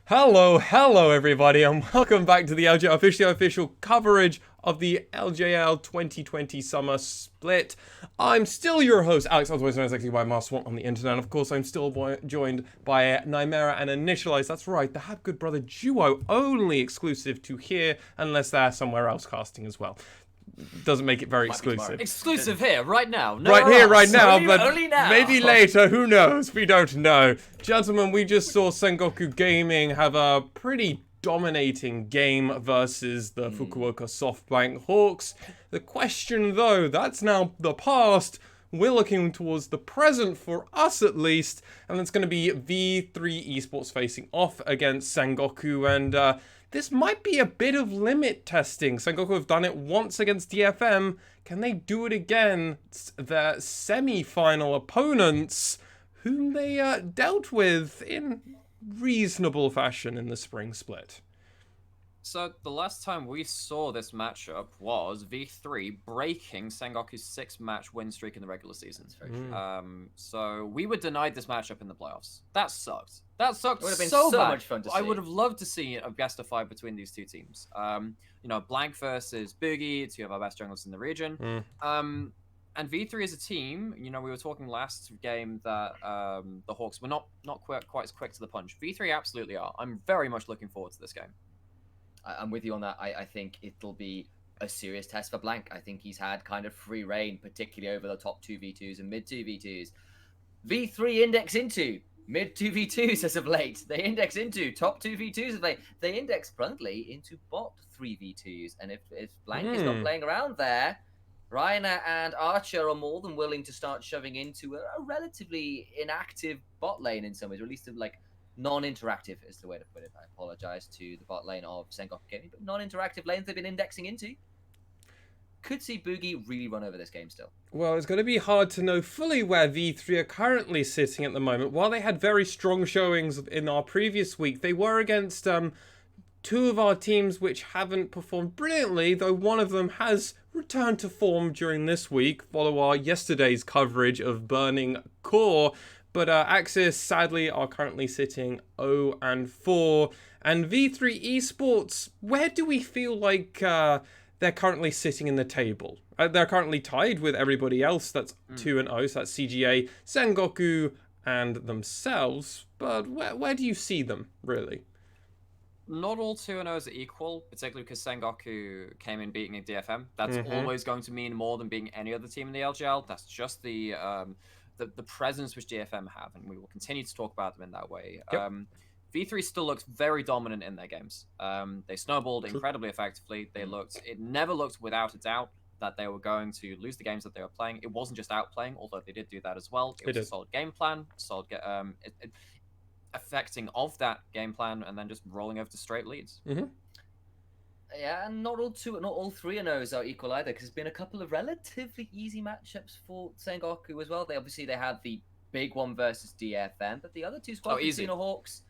Hello everybody, and welcome back to the LJL official coverage of the LJL 2020 Summer Split. I'm still your host, Alex, otherwise known as by Marswamp on the internet. Of course, I'm still joined by Nymera and Initialize. That's right, the Have Good Brother duo, only exclusive to here, unless they're somewhere else casting as well. Doesn't make it very exclusive. Exclusive here, right now. Right here, right now, only, but only now. maybe later, who knows? We don't know. Gentlemen, we just saw Sengoku Gaming have a pretty dominating game versus the Fukuoka SoftBank Hawks. The question, though, that's now the past. We're looking towards the present, for us at least, and it's going to be V3 Esports facing off against Sengoku, and this might be a bit of limit testing. Sengoku have done it once against DFM. Can they do it again? Their semi-final opponents, whom they dealt with in reasonable fashion in the spring split. So the last time we saw this matchup was V3 breaking Sengoku's 6-match win streak in the regular season. So we were denied this matchup in the playoffs. That sucked. That sucked. It would have been so so bad. much fun to see. I would have loved to see a best of 5 between these two teams. You know, Blank versus Boogie, two of our best junglers in the region. And V3 as a team, you know, we were talking last game that the Hawks were not quite as quick to the punch. V3 absolutely are. I'm very much looking forward to this game. I'm with you on that. I think it'll be a serious test for Blank. I think he's had kind of free reign, particularly over the top 2v2s and mid 2v2s. V3 index into mid 2v2s as of late. They index into top 2v2s as of late. They index bluntly into bot 3v2s. And if Blank is not playing around there, Ryan and Archer are more than willing to start shoving into a relatively inactive bot lane in some ways, or at least like non-interactive is the way to put it. I apologize to the bot lane of Sengoku Gaming, but non-interactive lanes they've been indexing into. Could see Boogie really run over this game still. Well, it's going to be hard to know fully where V3 are currently sitting at the moment. While they had very strong showings in our previous week, they were against two of our teams which haven't performed brilliantly, though one of them has returned to form during this week, follow our yesterday's coverage of Burning Core. But Axis, sadly, are currently sitting 0-4. And V3 Esports, where do we feel like they're currently sitting in the table? They're currently tied with everybody else. That's 2-0, so that's CGA, Sengoku, and themselves. But where do you see them, really? Not all 2-0s are equal, particularly because Sengoku came in beating a DFM. That's always going to mean more than beating any other team in the LJL. That's just the presence which DFM have, and we will continue to talk about them in that way. Yep. V3 still looks very dominant in their games. They snowballed incredibly effectively. It never looked without a doubt that they were going to lose the games that they were playing. It wasn't just outplaying, although they did do that as well. It was a solid game plan, affecting of that game plan, and then just rolling over to straight leads. Yeah, and not all 3-0s are equal either, because there's been a couple of relatively easy matchups for Sengoku as well. They had the big one versus DFM, but the other two squads, easy. Hawks,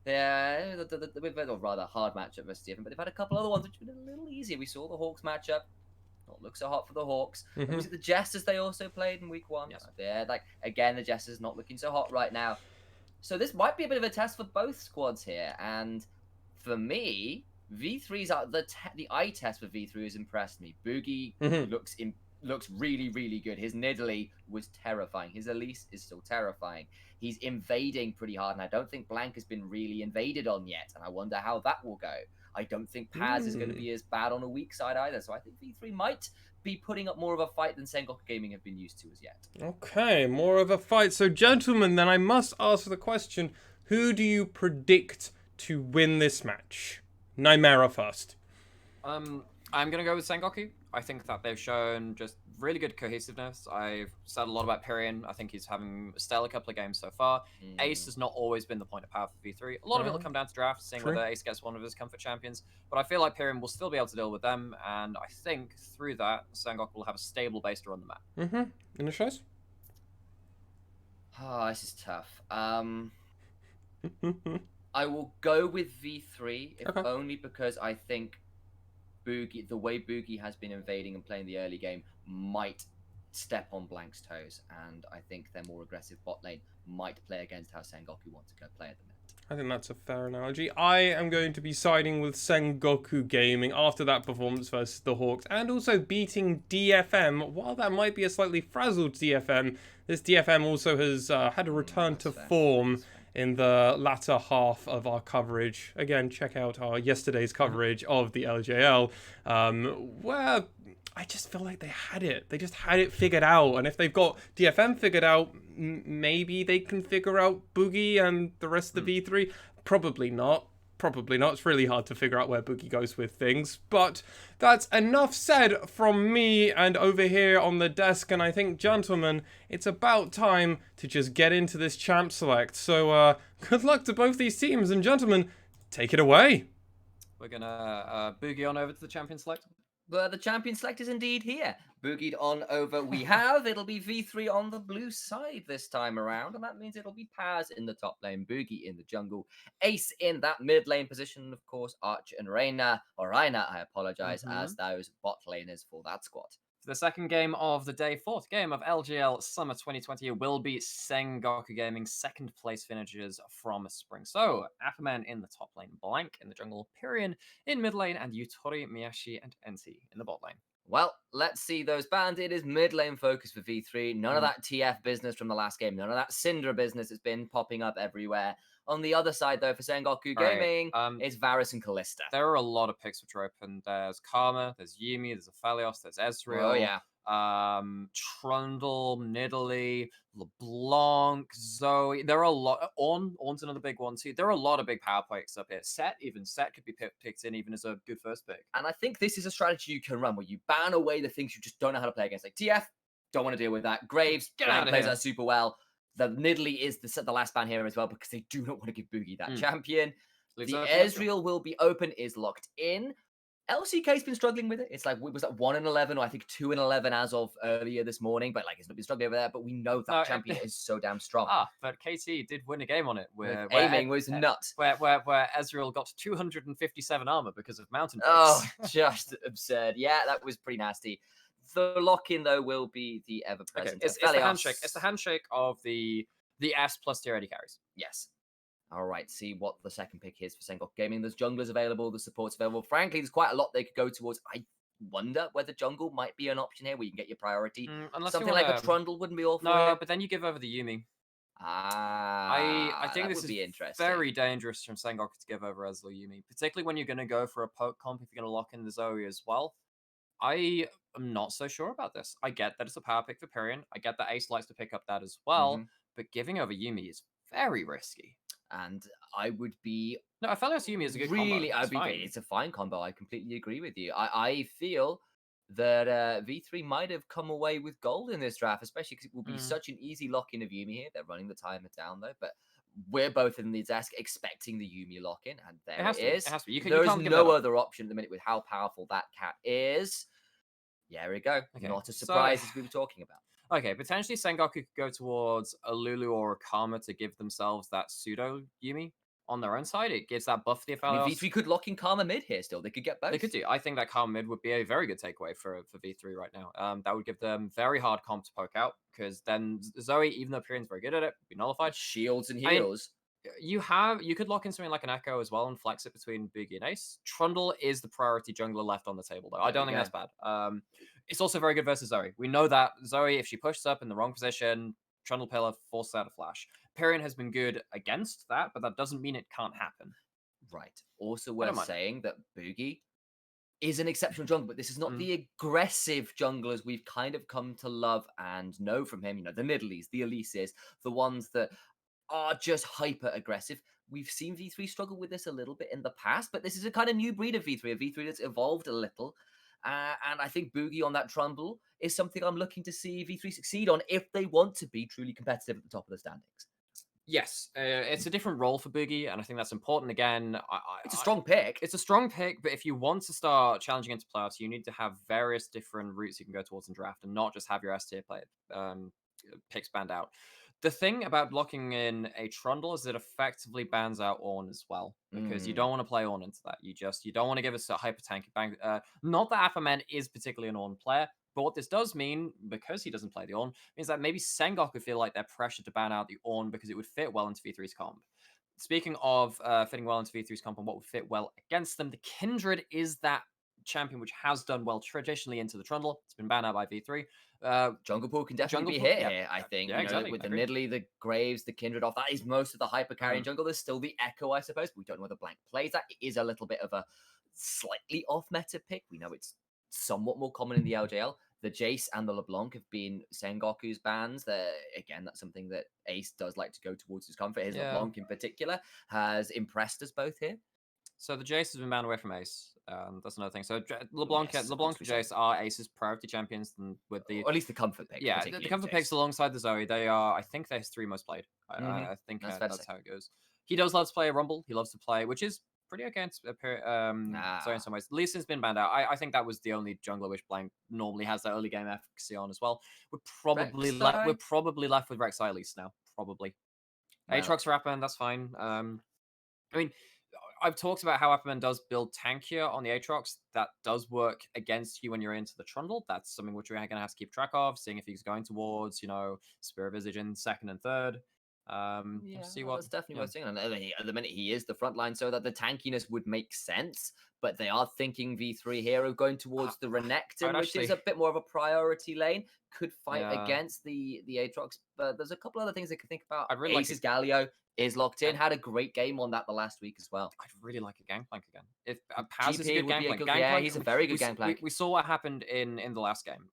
we've had a rather hard matchup versus DFM, but they've had a couple other ones which have been a little easier. We saw the Hawks matchup, not look so hot for the Hawks. Was it the Jesters they also played in week 1? Yes. Yeah, again, the Jesters not looking so hot right now. So this might be a bit of a test for both squads here, and for me, V3's the eye test for V3 has impressed me. Boogie looks really, really good. His Nidalee was terrifying. His Elise is still terrifying. He's invading pretty hard, and I don't think Blank has been really invaded on yet, and I wonder how that will go. I don't think Paz is going to be as bad on a weak side either, so I think V3 might be putting up more of a fight than Sengoku Gaming have been used to as yet. Okay, more of a fight. So, gentlemen, then I must ask the question, who do you predict to win this match? Nymera first. I'm going to go with Sengoku. I think that they've shown just really good cohesiveness. I've said a lot about Pyrian. I think he's having a stellar couple of games so far. Ace has not always been the point of power for V3. A lot of it will come down to draft, seeing whether Ace gets one of his comfort champions. But I feel like Pyrian will still be able to deal with them, and I think through that, Sengoku will have a stable base to run the map. In the shows? Oh, this is tough. I will go with V3, if only because I think Boogie, the way Boogie has been invading and playing the early game, might step on Blank's toes, and I think their more aggressive bot lane might play against how Sengoku wants to go play at the minute. I think that's a fair analogy. I am going to be siding with Sengoku Gaming after that performance versus the Hawks, and also beating DFM. While that might be a slightly frazzled DFM, this DFM also has had a return to form in the latter half of our coverage. Again, check out our yesterday's coverage of the LJL, where I just feel like they had it. They just had it figured out. And if they've got DFM figured out, maybe they can figure out Boogie and the rest of the V3. Probably not. Probably not. It's really hard to figure out where Boogie goes with things. But that's enough said from me and over here on the desk. And I think, gentlemen, it's about time to just get into this champ select. So good luck to both these teams. And gentlemen, take it away. We're going to boogie on over to the champion select. But the champion select is indeed here. Boogied on over we have. It'll be V3 on the blue side this time around. And that means it'll be Paz in the top lane, Boogie in the jungle, Ace in that mid lane position, of course, Archer and Reina, I apologize, as those bot laners for that squad. The second game of the day, fourth game of LGL Summer 2020 will be Sengoku Gaming's second place finishers from spring. So, Afferman in the top lane, Blank in the jungle, Pyrian in mid lane, and Yutori, Miyashi, and NT in the bot lane. Well, let's see those bands. It is mid lane focus for V3. None of that TF business from the last game. None of that Syndra business that's been popping up everywhere. On the other side, though, for Sengoku Gaming, it's Varus and Kalista. There are a lot of picks which are open. There's Karma, there's Yuumi, there's Aphelios, there's Ezreal. Oh, yeah. Trundle, Nidalee, LeBlanc, Zoe. There are a lot. Ornn's another big one too. There are a lot of big power picks up here. Set could be picked in even as a good first pick. And I think this is a strategy you can run where you ban away the things you just don't know how to play against. Like TF, don't want to deal with that. Graves, Get out of plays here. that super well. The Nidalee is the last ban here as well because they do not want to give Boogie that champion. The Ezreal will be open, is locked in. LCK's been struggling with it. It's like, was that 1-11 or I think 2-11 as of earlier this morning, but like it's been struggling over there. But we know that champion is so damn strong. But KT did win a game on it where aiming was nuts. Where Ezreal got 257 armor because of mountain picks. Oh, just absurd. Yeah, that was pretty nasty. The lock-in though will be the ever-present. Okay. It's the handshake. It's the handshake of the S plus tier 80 carries. Yes. All right, see what the second pick is for Sengoku Gaming. There's junglers available, the support's available. Frankly, there's quite a lot they could go towards. I wonder whether jungle might be an option here where you can get your priority. Something like a Trundle wouldn't be awful. No, but then you give over the Yuumi. I think this would be interesting. Very dangerous from Sengoku to give over Ezreal Yuumi, particularly when you're going to go for a poke comp if you're going to lock in the Zoe as well. I am not so sure about this. I get that it's a power pick for Pyrian. I get that Ace likes to pick up that as well, but giving over Yuumi is very risky. And I would be... No, Aphelios Yuumi is a good combo. It's a fine combo. I completely agree with you. I feel that V3 might have come away with gold in this draft, especially because it will be such an easy lock-in of Yuumi here. They're running the timer down, though, but we're both in the desk expecting the Yuumi lock-in, and there it is. It has to be. There is no other option at the minute with how powerful that cat is. Yeah, there we go. Okay. Not a surprise as we were talking about. Okay, potentially Sengoku could go towards a Lulu or a Karma to give themselves that pseudo Yuumi on their own side. It gives that buff to the Aphelios. V3 could lock in Karma mid here still. They could get both. They could do. I think that Karma mid would be a very good takeaway for V3 right now. That would give them very hard comp to poke out because then Zoe, even though Pyrian's very good at it, would be nullified. Shields and heals. You could lock in something like an Echo as well and flex it between Boogie and Ace. Trundle is the priority jungler left on the table, though. I don't think that's bad. It's also very good versus Zoe. We know that Zoe, if she pushes up in the wrong position, Trundle Pillar forces out a flash. Pyrian has been good against that, but that doesn't mean it can't happen. Right. Also worth saying that Boogie is an exceptional jungler, but this is not the aggressive junglers we've kind of come to love and know from him. You know, the Nidalees, the Elises, the ones that are just hyper aggressive. We've seen V3 struggle with this a little bit in the past, but this is a kind of new breed of V3, a V3 that's evolved a little. And I think Boogie on that Trundle is something I'm looking to see V3 succeed on if they want to be truly competitive at the top of the standings. Yes, it's a different role for Boogie, and I think that's important. Again, it's a strong pick. It's a strong pick, but if you want to start challenging into playoffs, you need to have various different routes you can go towards in draft, and not just have your S tier picks banned out. The thing about blocking in a Trundle is it effectively bans out Ornn as well, because you don't want to play Ornn into that. You don't want to give us a hyper tank bang. Not that Afferman is particularly an Ornn player, but what this does mean, because he doesn't play the Ornn, means that maybe Sengoku feel like they're pressured to ban out the Ornn because it would fit well into V3's comp. speaking of fitting well into V3's comp and what would fit well against them, the Kindred is that champion which has done well traditionally into the Trundle. It's been banned out by V3. Jungle Pool can definitely Jungle be Pool, hit yeah, here, I think. yeah, exactly, With I the agree. Nidalee, the Graves, the Kindred off, that is most of the hyper carry in jungle. There's still the Echo, I suppose. We don't know whether Blank plays that. It is a little bit of a slightly off meta pick. We know it's somewhat more common in the LJL. The Jace and the LeBlanc have been Sengoku's bans. Again, that's something that Ace does like to go towards his comfort. His Yeah. LeBlanc in particular has impressed us both here. So the Jace has been banned away from Ace. That's another thing. So LeBlanc, Yes, LeBlanc of and course we Jace are Ace's priority champions, and with the Or at least the comfort pick. yeah, the particularly comfort Jace. picks alongside the Zoe, they are, I think, they're his 3 most played. I think That's fair to that's say. how it goes. He does love to play a Rumble. He loves to play, which is pretty against Zoe in some ways. Lee Sin's been banned out. I think that was the only jungler which Blank normally has that early game efficacy on as well. We're probably left with Rek'Sai at least now. Probably. Well. Aatrox for Apman, that's fine. I mean, I've talked about how Apperman does build tankier on the Aatrox. That does work against you when you're into the Trundle. That's something which we're going to have to keep track of, seeing if he's going towards, Spirit Visage in second and third. See what that's definitely worth seeing. And at the minute, he is the front line, so that the tankiness would make sense. But they are thinking V3 hero going towards the Renekton, which is a bit more of a priority lane. Could fight against the Aatrox, but there's a couple other things they could think about. I'd really Ace's Galio is locked in. Had a great game on that the last week as well. I'd really like a Gangplank again. If Paz is a good would be Gangplank, yeah, he's a very good Gangplank. We saw what happened in the last game.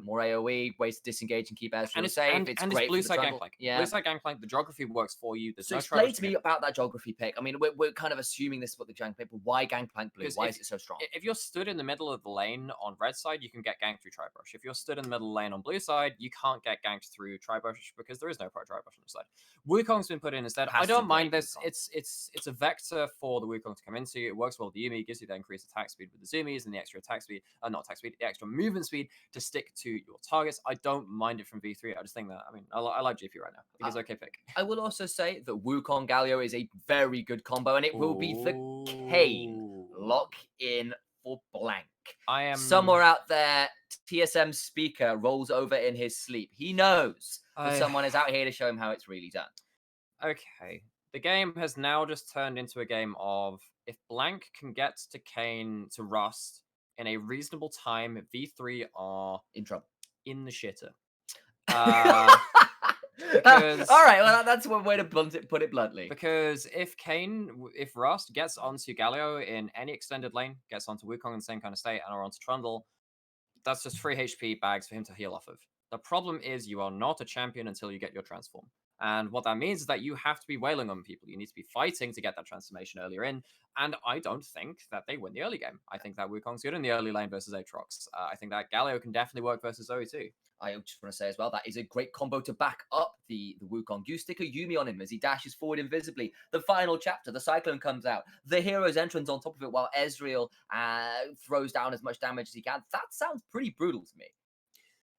More AoE, ways to disengage and keep Ezreal safe. It's and great it's blue for side the Gangplank. Yeah, blue side Gangplank. The geography works for you. There's so no explain to me about that geography pick. I mean, we're kind of assuming this is what the Gangplank, but why Gangplank blue? Why is it so strong? If you're stood in the middle of the lane on red side, you can get ganked through Tribrush. If you're stood in the middle lane on blue side, you can't get ganked through Tribrush because there is no Tribrush on the side. Wukong's been put in instead. I don't mind this. It's a vector for the Wukong to come into. It works well with the Yuumi. Gives you the increased attack speed with the Zoomies and the extra attack speed, not attack speed, the extra movement speed to stick to your targets. I don't mind it from V3. I just think that, I like GP right now. I think it's okay pick. I will also say that Wukong Galio is a very good combo, and it will be the Kayn lock in for Blank. I am somewhere out there. TSM speaker rolls over in his sleep. He knows that someone is out here to show him how it's really done. Okay. The game has now just turned into a game of if Blank can get to Kayn to Rust in a reasonable time, V3 are in trouble. In the shitter. Because, all right, well, that's one way to put it bluntly. Because if Rust gets onto Galio in any extended lane, gets onto Wukong in the same kind of state, and or onto Trundle, that's just free HP bags for him to heal off of. The problem is you are not a champion until you get your transform. And what that means is that you have to be wailing on people. You need to be fighting to get that transformation earlier in. And I don't think that they win the early game. I think that Wukong's good in the early lane versus Aatrox. I think that Galio can definitely work versus Zoe too. I just want to say as well, that is a great combo to back up the Wukong. You stick a Yuumi on him as he dashes forward invisibly. The final chapter, the Cyclone comes out. The hero's entrance on top of it while Ezreal throws down as much damage as he can. That sounds pretty brutal to me.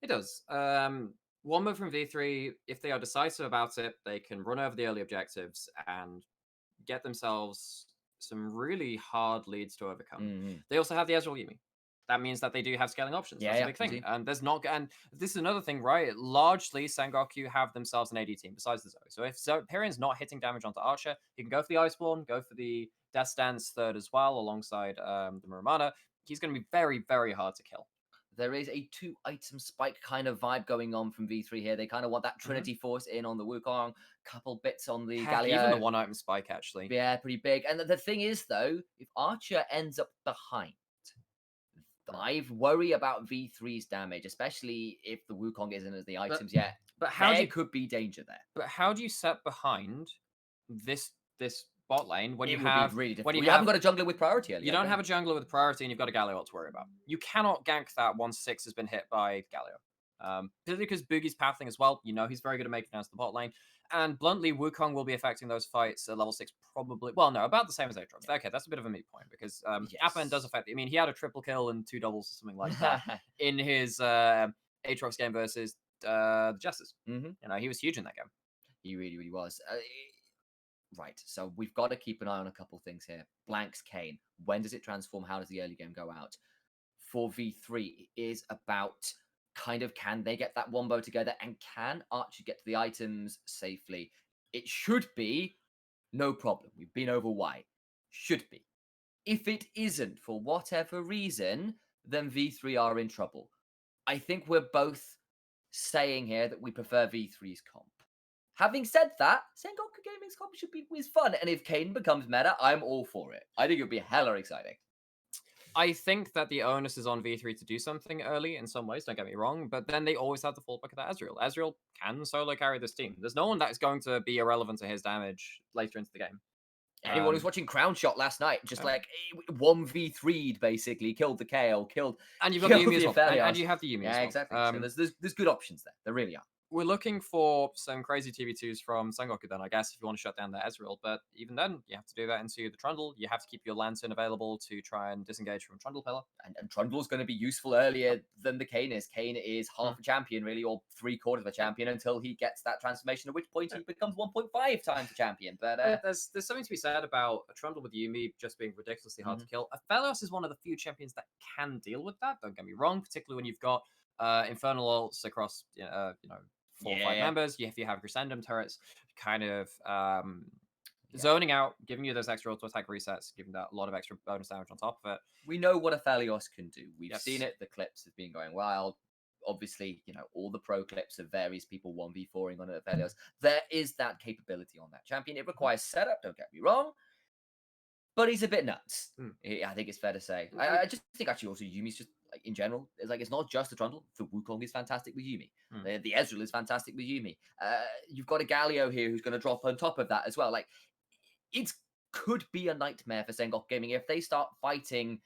It does. One move from V3, if they are decisive about it, they can run over the early objectives and get themselves some really hard leads to overcome. Mm-hmm. They also have the Ezreal Yuumi. That means that they do have scaling options. That's a big thing. And there's not, and this is another thing, right? Largely, Sengoku have themselves an AD team besides the Zoe. So if Perion's not hitting damage onto Archer, he can go for the Iceborne, go for the Death Stance third as well, alongside the Muramana. He's going to be very, very hard to kill. There is a 2-item spike kind of vibe going on from V3 here. They kind of want that Trinity Force in on the Wukong, couple bits on the Galio. Even the 1-item spike, actually. Yeah, pretty big. And the thing is, though, if Archer ends up behind, I worry about V3's damage, especially if the Wukong isn't as the items yet. But how could be danger there. But how do you set behind this bot lane when you haven't got a jungler with priority earlier. You don't have a jungler with priority and you've got a Galio to worry about. You cannot gank that once 6 has been hit by Galio. Particularly because Boogie's pathing as well. He's very good at making it down to the bot lane. And bluntly, Wukong will be affecting those fights at level 6 probably. Well, no, about the same as Aatrox. Okay, that's a bit of a moot point because Appman does affect. He had a triple kill and 2 doubles or something like that in his Aatrox game versus the Jesters. Mm-hmm. He was huge in that game. He really, really was. Right, so we've got to keep an eye on a couple things here. Blank's Kayn. When does it transform? How does the early game go out? For V3, it is about can they get that wombo together and can Archer get to the items safely? It should be no problem. We've been over why. Should be. If it isn't, for whatever reason, then V3 are in trouble. I think we're both saying here that we prefer V3's comp. Having said that, Sengoku Gaming's comp is fun, and if Kane becomes meta, I'm all for it. I think it would be hella exciting. I think that the onus is on V3 to do something early in some ways, don't get me wrong, but then they always have the fallback of that Ezreal. Ezreal can solo carry this team. There's no one that is going to be irrelevant to his damage later into the game. Anyone who's watching Crown Shot last night, just like 1v3'd basically, killed the KO, killed. And you've got the killed Yumi as well. Aphelios. And you have the Yumi as well. Yeah, exactly. So there's good options there. There really are. We're looking for some crazy TB2s from Sengoku then, I guess, if you want to shut down the Ezreal. But even then, you have to do that into the Trundle. You have to keep your Lantern available to try and disengage from Trundle Pillar. And Trundle's going to be useful earlier than the Kane is. Kane is half a champion, really, or 3/4 of a champion until he gets that transformation, at which point he becomes 1.5 times a champion. But there's something to be said about a Trundle with Yumi just being ridiculously hard to kill. Aphelios is one of the few champions that can deal with that, don't get me wrong, particularly when you've got Infernal ults across, 4 or 5 members. If you have Crescendum turrets, kind of zoning out, giving you those extra auto attack resets, giving that a lot of extra bonus damage on top of it. We know what Aphelios can do. We've seen it. The clips have been going wild. Obviously, all the pro clips of various people 1v4ing on Aphelios. There is that capability on that champion. It requires setup, don't get me wrong. But he's a bit nuts. I think it's fair to say. I just think actually also Yumi's just, in general, it's not just the Trundle. The Wukong is fantastic with Yumi. The Ezreal is fantastic with Yumi. You've got a Galio here who's going to drop on top of that as well. Like, it could be a nightmare for Sengoku Gaming if they start fighting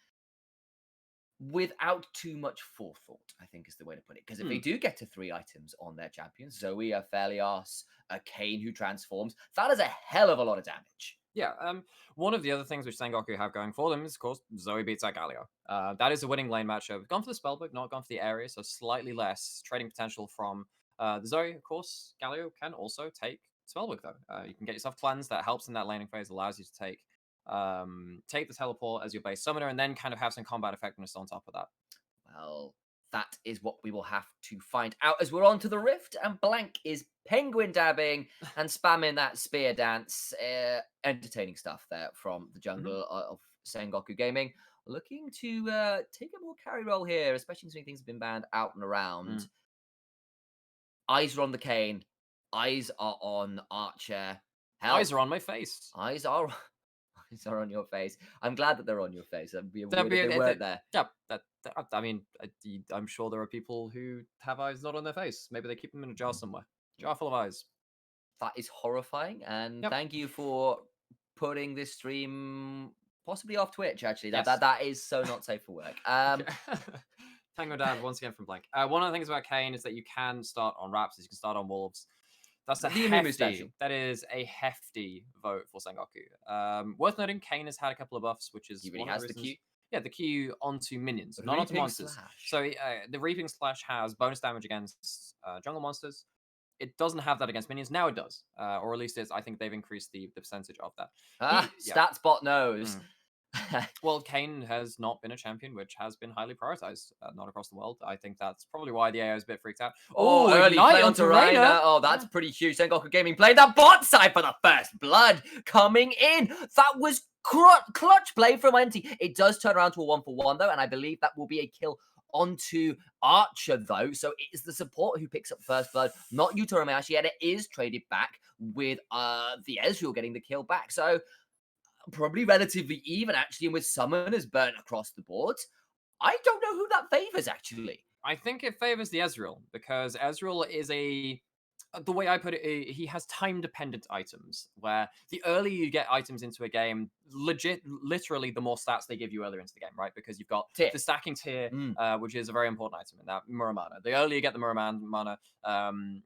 without too much forethought, I think is the way to put it. Because if they do get to 3 items on their champions, Zoe, Aphelios, a Kane who transforms, that is a hell of a lot of damage. Yeah, one of the other things which Sengoku have going for them is, of course, Zoe beats out Galio. That is a winning lane matchup. Gone for the spellbook, not gone for the area, so slightly less trading potential from the Zoe. Of course, Galio can also take spellbook, though. You can get yourself cleanse. That helps in that laning phase, allows you to take the teleport as your base summoner, and then kind of have some combat effectiveness on top of that. Well, that is what we will have to find out as we're on to the Rift, and Blank is penguin dabbing and spamming that spear dance. Entertaining stuff there from the jungle of Sengoku Gaming. Looking to take a more carry role here, especially considering things have been banned out and around. Eyes are on the Kane. Eyes are on Archer. Eyes are on my face. Eyes are on your face. I'm glad that they're on your face. That'd be weird if they weren't there. Yeah, I mean, I'm sure there are people who have eyes not on their face. Maybe they keep them in a jar somewhere. Jar full of eyes. That is horrifying. And thank you for putting this stream possibly off Twitch, actually. That is so not safe for work. Tango Dad, once again from Blank. One of the things about Kane is that you can start on Raptors, you can start on Wolves. That's that is a hefty vote for Sengoku. Worth noting, Kane has had a couple of buffs, which is he really has the Q. Yeah, the Q onto minions, not onto monsters. So the Reaping Slash has bonus damage against jungle monsters. It doesn't have that against minions. Now it does, or at least I think they've increased the percentage of that. Statsbot knows. Well, Kane has not been a champion which has been highly prioritized, not across the world. I think that's probably why the AO is a bit freaked out. Oh, early play onto Reina. Oh, that's pretty huge. Sengoku Gaming playing that bot side for the first blood coming in. That was clutch play from Enti. It does turn around to a 1-for-1 though, and I believe that will be a kill onto Archer though. So it is the support who picks up first blood, not Yuta Romeashi, and it is traded back with the Ezreal getting the kill back. So probably relatively even, actually, and with summoners burnt across the board. I don't know who that favors, actually. I think it favors the Ezreal, because Ezreal is the way I put it, he has time-dependent items, where the earlier you get items into a game, literally the more stats they give you earlier into the game, right? Because you've got the stacking tier, which is a very important item in that, Muramana. The earlier you get the Muramana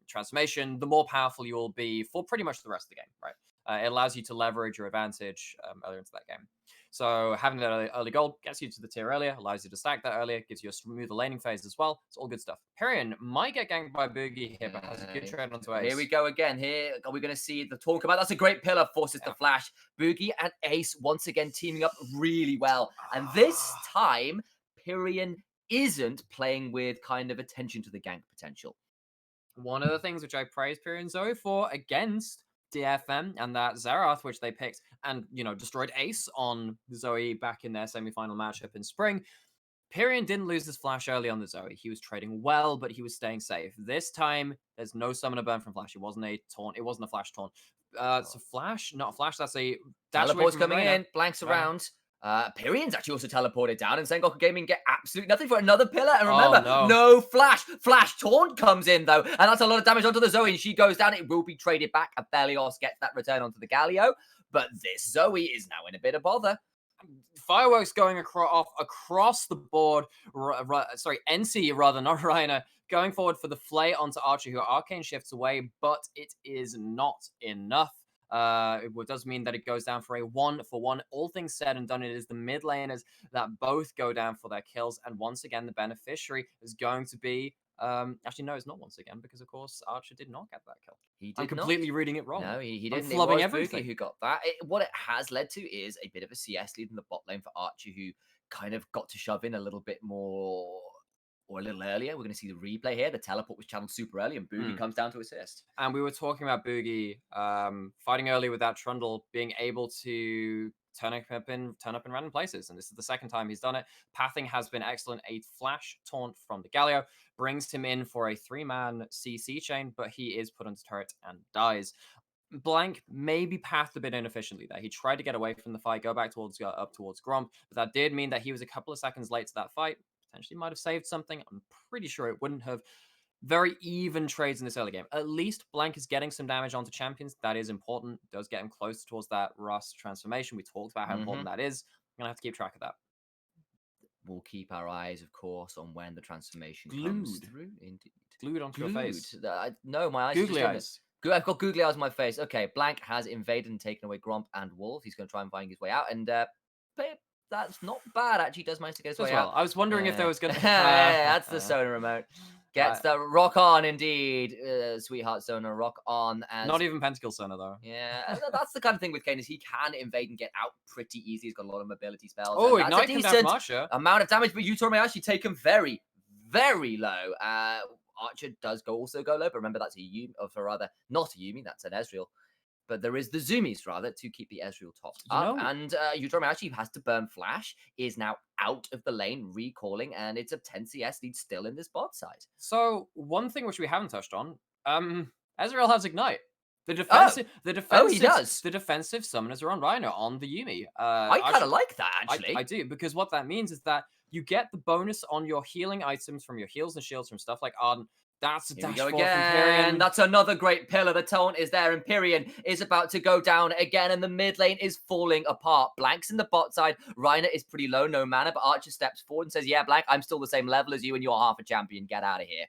transformation, the more powerful you will be for pretty much the rest of the game, right? It allows you to leverage your advantage earlier into that game. So having that early gold gets you to the tier earlier, allows you to stack that earlier, gives you a smoother laning phase as well. It's all good stuff. Perion might get ganked by Boogie here, but has a good trade onto Ace. Here we go again. Here are we going to see the talk about. That's a great pillar, forces the flash. Boogie and Ace once again teaming up really well. And this time, Perion isn't playing with kind of attention to the gank potential. One of the things which I praise Perion Zoe for against DFM and that Zerath, which they picked and, destroyed Ace on Zoe back in their semi-final matchup in spring. Pyrion didn't lose his flash early on the Zoe. He was trading well, but he was staying safe. This time, there's no summoner burn from flash. It wasn't a taunt. It wasn't a flash taunt. So flash, not a flash. That's a dash away Teleport's from coming Reina. in, blanks around. Pyrion's actually also teleported down, and Sengoku Gaming get absolutely nothing for another pillar. And remember, no flash. Flash taunt comes in, though, and that's a lot of damage onto the Zoe, and she goes down. It will be traded back. Aphelios gets that return onto the Galio, but this Zoe is now in a bit of bother. Fireworks going across the board. Sorry, NC rather, not Reina. Going forward for the Flay onto Archer, who Arcane shifts away, but it is not enough. It does mean that it goes down for a 1-for-1. All things said and done, it is the mid laners that both go down for their kills. And once again, the beneficiary is going to be... actually, no, it's not once again, because, of course, Archer did not get that kill. I'm completely reading it wrong. No, he didn't. I'm flubbing it was everything. Boogie who got that. What it has led to is a bit of a CS lead in the bot lane for Archer, who kind of got to shove in a little bit more... or a little earlier. We're going to see the replay here. The teleport was channeled super early, and Boogie comes down to assist. And we were talking about Boogie fighting early with that Trundle, being able to turn up in random places. And this is the second time he's done it. Pathing has been excellent. A flash taunt from the Galio brings him in for a 3-man CC chain, but he is put onto turret and dies. Blank maybe pathed a bit inefficiently there. He tried to get away from the fight, go back up towards Gromp, but that did mean that he was a couple of seconds late to that fight. Potentially might have saved something. I'm pretty sure it wouldn't have. Very even trades in this early game. At least Blank is getting some damage onto champions. That is important. It does get him closer towards that Rust transformation. We talked about how important that is. I'm going to have to keep track of that. We'll keep our eyes, of course, on when the transformation comes through. Indeed. Glued onto your face. No, my eyes. Googly eyes. I've got googly eyes on my face. Okay, Blank has invaded and taken away Gromp and Wolf. He's going to try and find his way out. And that's not bad, actually. He does manage to get his way out. I was wondering if there was going to... that's the Sona remote. Gets the rock on, indeed. Sweetheart Sona, rock on. And not even Pentakill Sona, though. Yeah, that's the kind of thing with Kane, is he can invade and get out pretty easy. He's got a lot of mobility spells. Oh, that's Ignite a can decent Archer. amount of damage, but Yuto may actually take him very, very low. Archer does also go low, but remember that's a Yumi, or rather, not a Yumi, that's an Ezreal. But there is the Zoomies, rather, to keep the Ezreal topped up. And Yuto actually has to burn Flash, is now out of the lane, recalling, and it's a 10 CS lead still in this bot side. So, one thing which we haven't touched on, Ezreal has Ignite. The defensive, he does. The defensive summoners are on Rhino, on the Yumi. I kind of like that, actually. I do, because what that means is that you get the bonus on your healing items from your heals and shields from stuff like Ardent. That's a dash forward from Pyrion. That's another great pillar. The taunt is there, and Pyrion is about to go down again, and the mid lane is falling apart. Blank's in the bot side. Reina is pretty low, no mana, but Archer steps forward and says, yeah, Blank, I'm still the same level as you, and you're half a champion. Get out of here.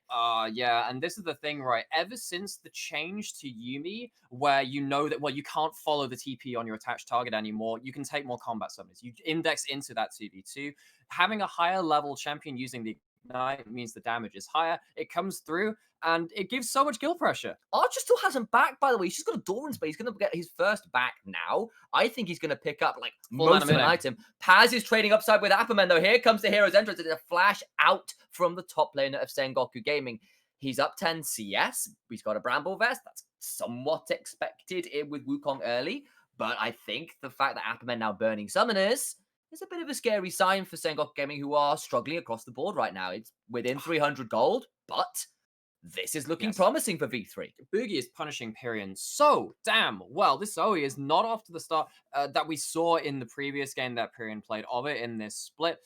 Yeah, and this is the thing, right? Ever since the change to Yumi, where you know that, well, you can't follow the TP on your attached target anymore, you can take more combat summons. You index into that 2v2. Having a higher level champion using the Ignite means the damage is higher. It comes through, and it gives so much kill pressure. Archer still hasn't back, by the way. He's just got a Doran's space. He's going to get his first back now. I think he's going to pick up, like, most of an item. Paz is trading upside with Apperman, though. Here comes the hero's entrance. It's a flash out from the top laner of Sengoku Gaming. He's up 10 CS. He's got a Bramble Vest. That's somewhat expected with Wukong early. But I think the fact that Apperman now burning summoners is a bit of a scary sign for Sengoku Gaming, who are struggling across the board right now. It's within 300 gold, but this is looking promising for V3. Boogie is punishing Pyrion so damn well. This Zoe is not off to the start that we saw in the previous game that Pyrion played of it in this split.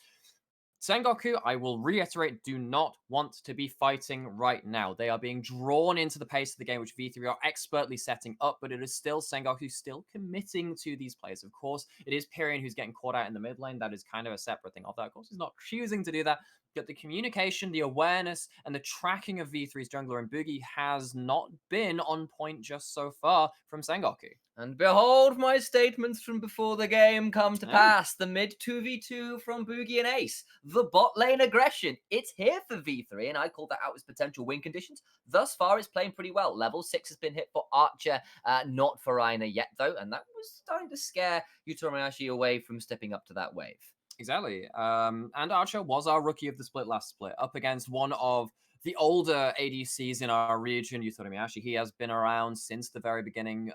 Sengoku, I will reiterate, do not want to be fighting right now. They are being drawn into the pace of the game, which V3 are expertly setting up, but it is still Sengoku still committing to these plays. Of course, it is Pyrion who's getting caught out in the mid lane. That is kind of a separate thing of that. Of course, he's not choosing to do that, but the communication, the awareness, and the tracking of V3's jungler and Boogie has not been on point just so far from Sengoku. And behold, my statements from before the game come to pass. The mid 2v2 from Boogie and Ace. The bot lane aggression. It's here for V3, and I call that out as potential win conditions. Thus far, it's playing pretty well. Level 6 has been hit for Archer, not for Reina yet, though, and that was starting to scare Yutomayashi away from stepping up to that wave. Exactly. And Archer was our rookie of the split last split, up against one of the older ADCs in our region, Yutori he has been around since the very beginning.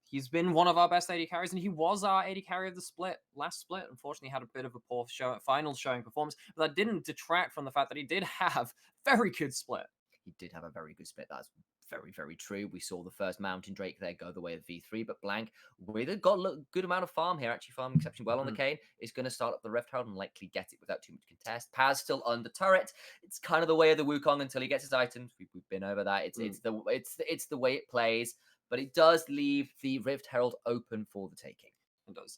He's been one of our best AD carries, and he was our AD carry of the last split. Unfortunately, had a bit of a poor final showing performance, but that didn't detract from the fact that he did have very good split. He did have a very good split. That's very, very true. We saw the first Mountain Drake there go the way of V3, but Blank, with a good amount of farm here, actually farming exception well on the Kane, is going to start up the Rift Herald and likely get it without too much contest. Paz still under turret. It's kind of the way of the Wukong until he gets his items. We've been over that. It's the way it plays, but it does leave the Rift Herald open for the taking. It does.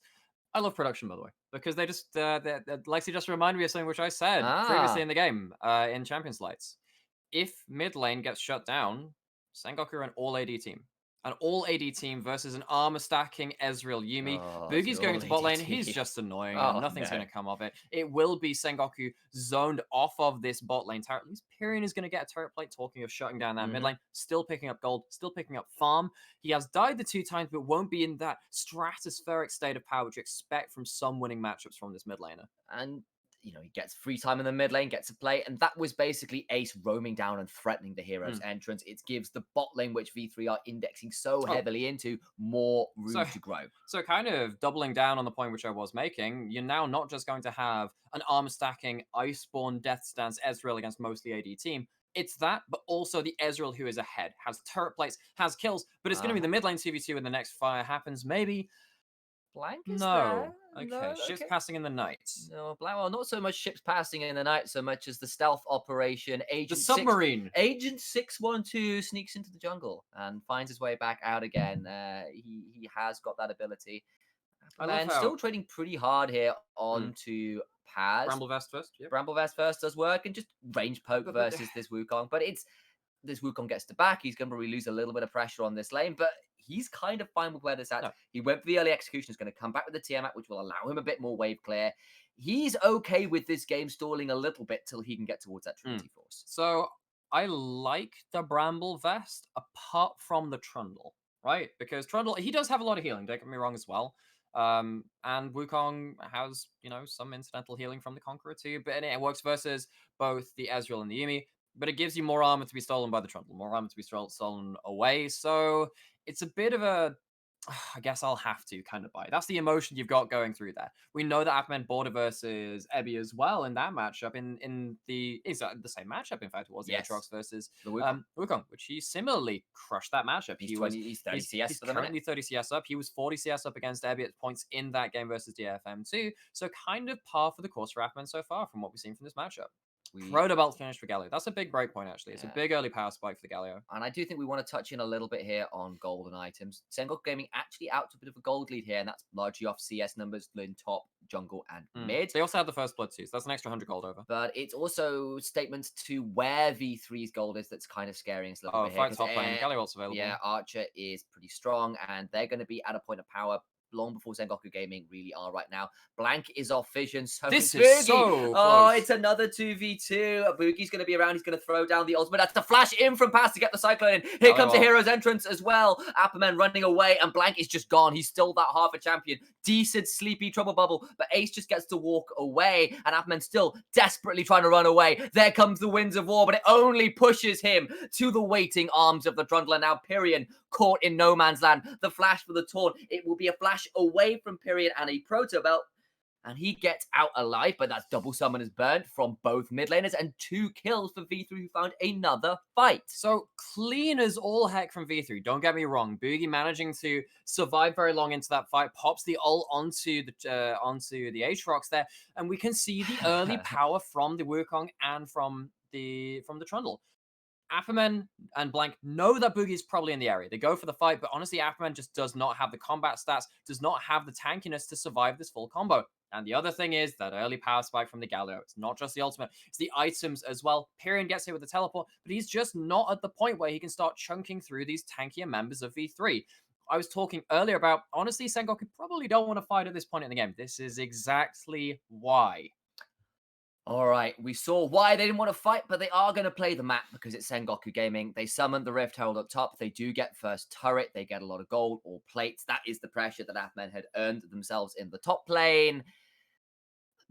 I love production, by the way, because they just Lexi just reminded me of something which I said previously in the game in Champions Lights. If mid lane gets shut down, Sengoku are an all AD team. An all AD team versus an armor stacking Ezreal Yuumi. Boogie's going to bot lane. He's just annoying. And nothing's going to come of it. It will be Sengoku zoned off of this bot lane turret. At least Pyrion is going to get a turret plate, talking of shutting down that mid lane. Still picking up gold, still picking up farm. He has died the 2 times, but won't be in that stratospheric state of power which you expect from some winning matchups from this mid laner. And he gets free time in the mid lane, gets to play, and that was basically Ace roaming down and threatening the hero's entrance. It gives the bot lane, which V3 are indexing so heavily into, more room to grow. So kind of doubling down on the point which I was making, you're now not just going to have an armor stacking, Iceborne, Death Stance, Ezreal against mostly AD team. It's that, but also the Ezreal who is ahead, has turret plates, has kills, but it's going to be the mid lane 2v2 when the next fire happens, maybe. Blank is there? Okay, No, ships passing in the night. No, Blank. Well, not so much ships passing in the night, so much as the stealth operation. The submarine. Agent 612 sneaks into the jungle and finds his way back out again. He has got that ability. And still trading pretty hard here onto Paz. Bramble Vest first. Yep. Bramble Vest first does work, and just range poke versus this Wukong. But this Wukong gets to back. He's going to probably lose a little bit of pressure on this lane, but he's kind of fine with where this at. No. He went for the early execution. He's going to come back with the Tiamat, which will allow him a bit more wave clear. He's okay with this game stalling a little bit till he can get towards that Trinity Force. So I like the Bramble Vest apart from the Trundle, right? Because Trundle, he does have a lot of healing, don't get me wrong as well. And Wukong has, some incidental healing from the Conqueror too, but it works versus both the Ezreal and the Yuumi. But it gives you more armor to be stolen by the Trundle, more armor to be stolen away. So it's a bit of a, I guess I'll have to kind of buy. That's the emotion you've got going through there. We know that Afman border versus Ebby as well in that matchup. It's the same matchup, in fact, it was the Aatrox versus the Wukong, which he similarly crushed that matchup. He's 30 CS. He's currently 30 CS up. He was 40 CS up against Ebby at points in that game versus DFM too. So kind of par for the course for Afman so far from what we've seen from this matchup. Proto belt finish for Galio. That's a big breakpoint, actually. It's a big early power spike for the Galio. And I do think we want to touch in a little bit here on golden items. Sengoku Gaming actually out to a bit of a gold lead here, and that's largely off CS numbers in top, jungle, and mid. They also had the first blood too, so that's an extra 100 gold over. But it's also statements to where V3's gold is that's kind of scaring us a little bit here. Fight top lane. Galio also available. Yeah, Archer is pretty strong, and they're going to be at a point of power long before Sengoku Gaming really are right now. Blank is off vision. So this is so close. It's another 2v2. Boogie's going to be around. He's going to throw down the ultimate. That's the flash in from Paz to get the Cyclone in. Here comes the hero's entrance as well. Apperman running away, and Blank is just gone. He's still that half a champion. Decent, sleepy trouble bubble, but Ace just gets to walk away, and Apperman still desperately trying to run away. There comes the Winds of War, but it only pushes him to the waiting arms of the Trundler. Now Pyrion caught in no man's land. The flash for the taunt. It will be a flash away from Pyrion and a proto belt, and he gets out alive, but that's double summoners burnt from both mid laners and 2 kills for V3, who found another fight. So clean as all heck from V3. Don't get me wrong. Boogie managing to survive very long into that fight, pops the ult onto the Aatrox there, and we can see the early power from the Wukong and from the Trundle. Afferman and Blank know that Boogie's probably in the area. They go for the fight, but honestly, Afferman just does not have the combat stats, does not have the tankiness to survive this full combo. And the other thing is that early power spike from the Galio. It's not just the ultimate, it's the items as well. Pyrion gets hit with the teleport, but he's just not at the point where he can start chunking through these tankier members of V3. I was talking earlier about, honestly, Sengoku probably don't want to fight at this point in the game. This is exactly why. All right, we saw why they didn't want to fight, but they are going to play the map because it's Sengoku Gaming. They summoned the Rift Herald up top. They do get first turret. They get a lot of gold or plates. That is the pressure that Afman had earned themselves in the top lane.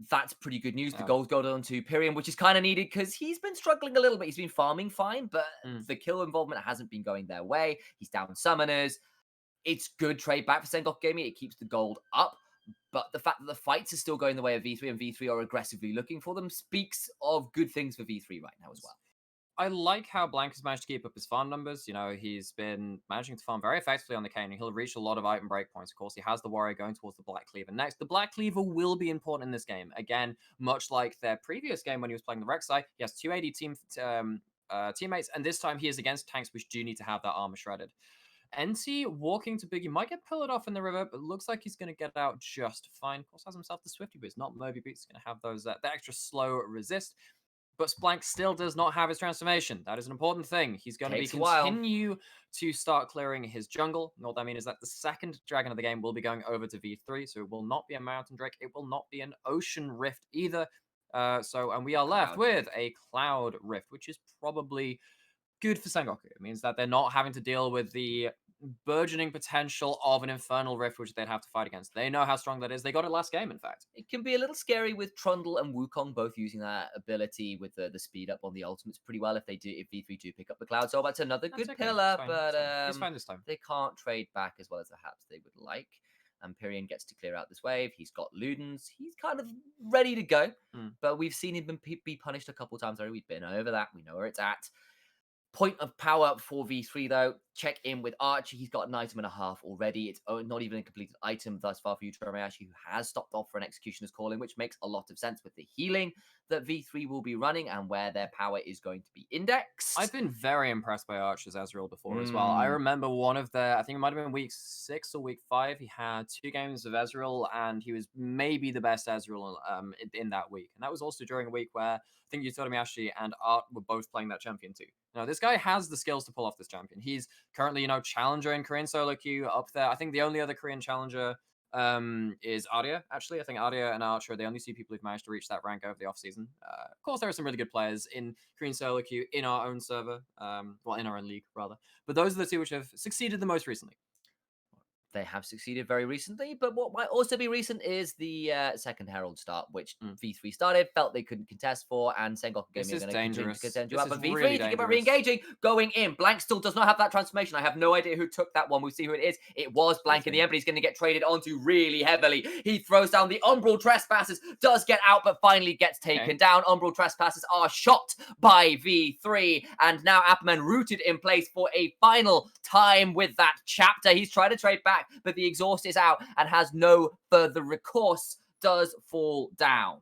that's pretty good news. The Yeah. gold got onto Pyrion, which is kind of needed because he's been struggling a little bit. He's been farming fine, but the kill involvement hasn't been going their way. He's down summoners. It's good trade back for Sengoku Gaming. It keeps the gold up. But the fact that the fights are still going the way of V3 and V3 are aggressively looking for them speaks of good things for V3 right now as well. I like how Blank has managed to keep up his farm numbers. You know, he's been managing to farm very effectively on the Kane. He'll reach a lot of item breakpoints. Of course, he has the Warrior going towards the Black Cleaver next. The Black Cleaver will be important in this game. Again, much like their previous game when he was playing the Rek'Sai, he has 280 teammates, and this time he is against tanks which do need to have that armor shredded. NT walking to Biggie might get pillared off in the river, but looks like he's going to get out just fine. Of course, has himself the Swifty boots, not Moby boots. He's going to have those the extra slow resist. But Blank still does not have his transformation. That is an important thing. He's going to continue to start clearing his jungle. And what I mean is that the second dragon of the game will be going over to V3, so it will not be a Mountain Drake. It will not be an Ocean Rift either. And we are left with a Cloud Rift, which is probably good for Sengoku. It means that they're not having to deal with the burgeoning potential of an Infernal Rift, which they'd have to fight against. They know how strong that is. They got it last game, in fact. It can be a little scary with Trundle and Wukong both using that ability with the speed up on the ultimates pretty well if V3 do pick up the Cloud. So that's another good pillar, but he's fine this time. They can't trade back as well as perhaps they would like. And Pyrion gets to clear out this wave. He's got Ludens. He's kind of ready to go, but we've seen him be punished a couple times already. We've been over that. We know where it's at. Point of power for V3, though. Check in with Archie. He's got an item and a half already. It's not even a completed item thus far for Yutomayashi, who has stopped off for an Executioner's Calling, which makes a lot of sense with the healing that V3 will be running and where their power is going to be indexed. I've been very impressed by Archer's Ezreal before as well. I remember one of their, I think it might have been week 6 or week 5, he had 2 games of Ezreal, and he was maybe the best Ezreal in that week. And that was also during a week where I think Yutomayashi and Art were both playing that champion too. Now, this guy has the skills to pull off this champion. He's currently, challenger in Korean solo queue up there. I think the only other Korean challenger is Arya, actually. I think Arya and Archer are the only 2 people who've managed to reach that rank over the offseason. Of course, there are some really good players in Korean solo queue in our own server. In our own league, rather. But those are the 2 which have succeeded the most recently. They have succeeded very recently, but what might also be recent is the second Herald start, which V3 started, felt they couldn't contest for, and Sengoku Gaming are going to continue to contend you up. But V3, really thinking about re-engaging, going in. Blank still does not have that transformation. I have no idea who took that one. We'll see who it is. It was Blank in the end, but he's going to get traded onto really heavily. He throws down the Umbral Trespassers, does get out, but finally gets taken down. Umbral Trespassers are shot by V3, and now Appleman rooted in place for a final time with that chapter. He's trying to trade back, but the exhaust is out and has no further recourse, does fall down.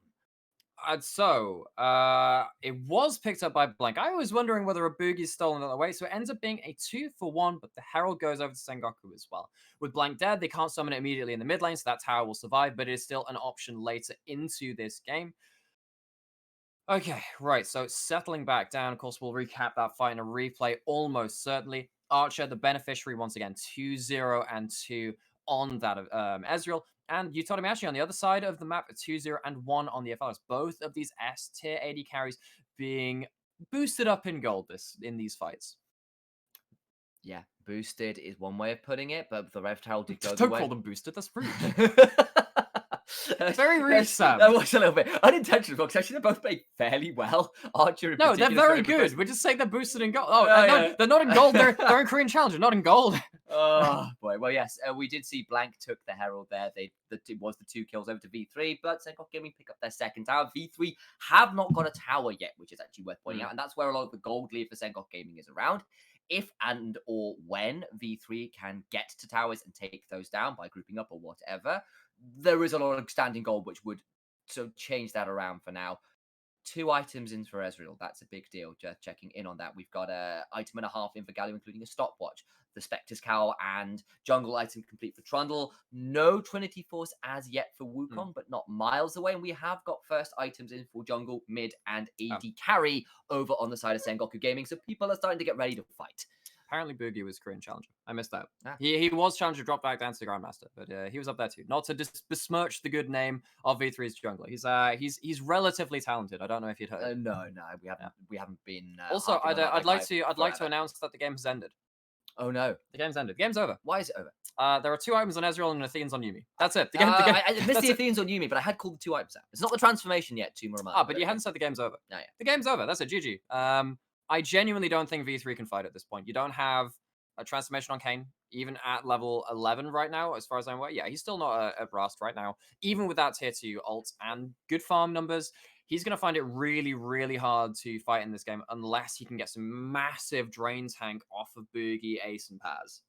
It was picked up by Blank. I was wondering whether a Boogie's stolen it away, so it ends up being a 2-for-1, but the Herald goes over to Sengoku as well. With Blank dead, they can't summon it immediately in the mid lane, so that tower will survive, but it is still an option later into this game. Okay, right, so settling back down, of course, we'll recap that fight in a replay almost certainly. Archer, the beneficiary, once again, 2-0 and 2 on that of Ezreal. And Yutomayashi on the other side of the map, 2-0 and 1 on the FLs. Both of these S tier 80 carries being boosted up in gold in these fights. Yeah, boosted is one way of putting it, but the Rev Herald did go Don't the way. call them boosted, that's rude. Very rude, Sam. That was a little bit unintentional because actually they both played fairly well. Archer, no, they're very good. We're just saying they're boosted in gold. No, they're not in gold. They're in Korean Challenger, not in gold. Oh boy. Well, yes, we did see Blank took the Herald there. It was the 2 kills over to V3, but Sengoku Gaming pick up their second tower. V3 have not got a tower yet, which is actually worth pointing out, and that's where a lot of the gold lead for Sengoku Gaming is around. If and or when V3 can get to towers and take those down by grouping up or whatever, there is a lot of standing gold which would change that around for now. 2 items in for Ezreal. That's a big deal. Just checking in on that. We've got an item and a half in for Galio, including a stopwatch. The Spectre's Cowl and jungle item complete for Trundle. No Trinity Force as yet for Wukong, but not miles away. And we have got first items in for jungle, mid, and AD carry over on the side of Sengoku Gaming. So people are starting to get ready to fight. Apparently Boogie was Korean Challenger. I missed that. He was Challenger, dropped back down to the Grandmaster, but he was up there too. Not to besmirch the good name of V3's jungler. He's relatively talented. I don't know if you'd heard. No, we haven't been. Also, I'd like to announce that the game has ended. Oh no, The game's ended. The game's over. why is it over? There are 2 items on Ezreal and Athene's on Yumi. That's it. I missed that's the it. Athene's on Yumi, but I had called the 2 items out. It's not the transformation yet to Muramasa. But you hadn't said the game's over. No, yeah. The game's over. That's it. GG. I genuinely don't think V3 can fight at this point. You don't have a transformation on Kane, even at level 11 right now, as far as I'm aware. Yeah, he's still not at Rust right now. Even with that tier 2 ult and good farm numbers, he's going to find it really, really hard to fight in this game unless he can get some massive drain tank off of Boogie, Ace, and Paz.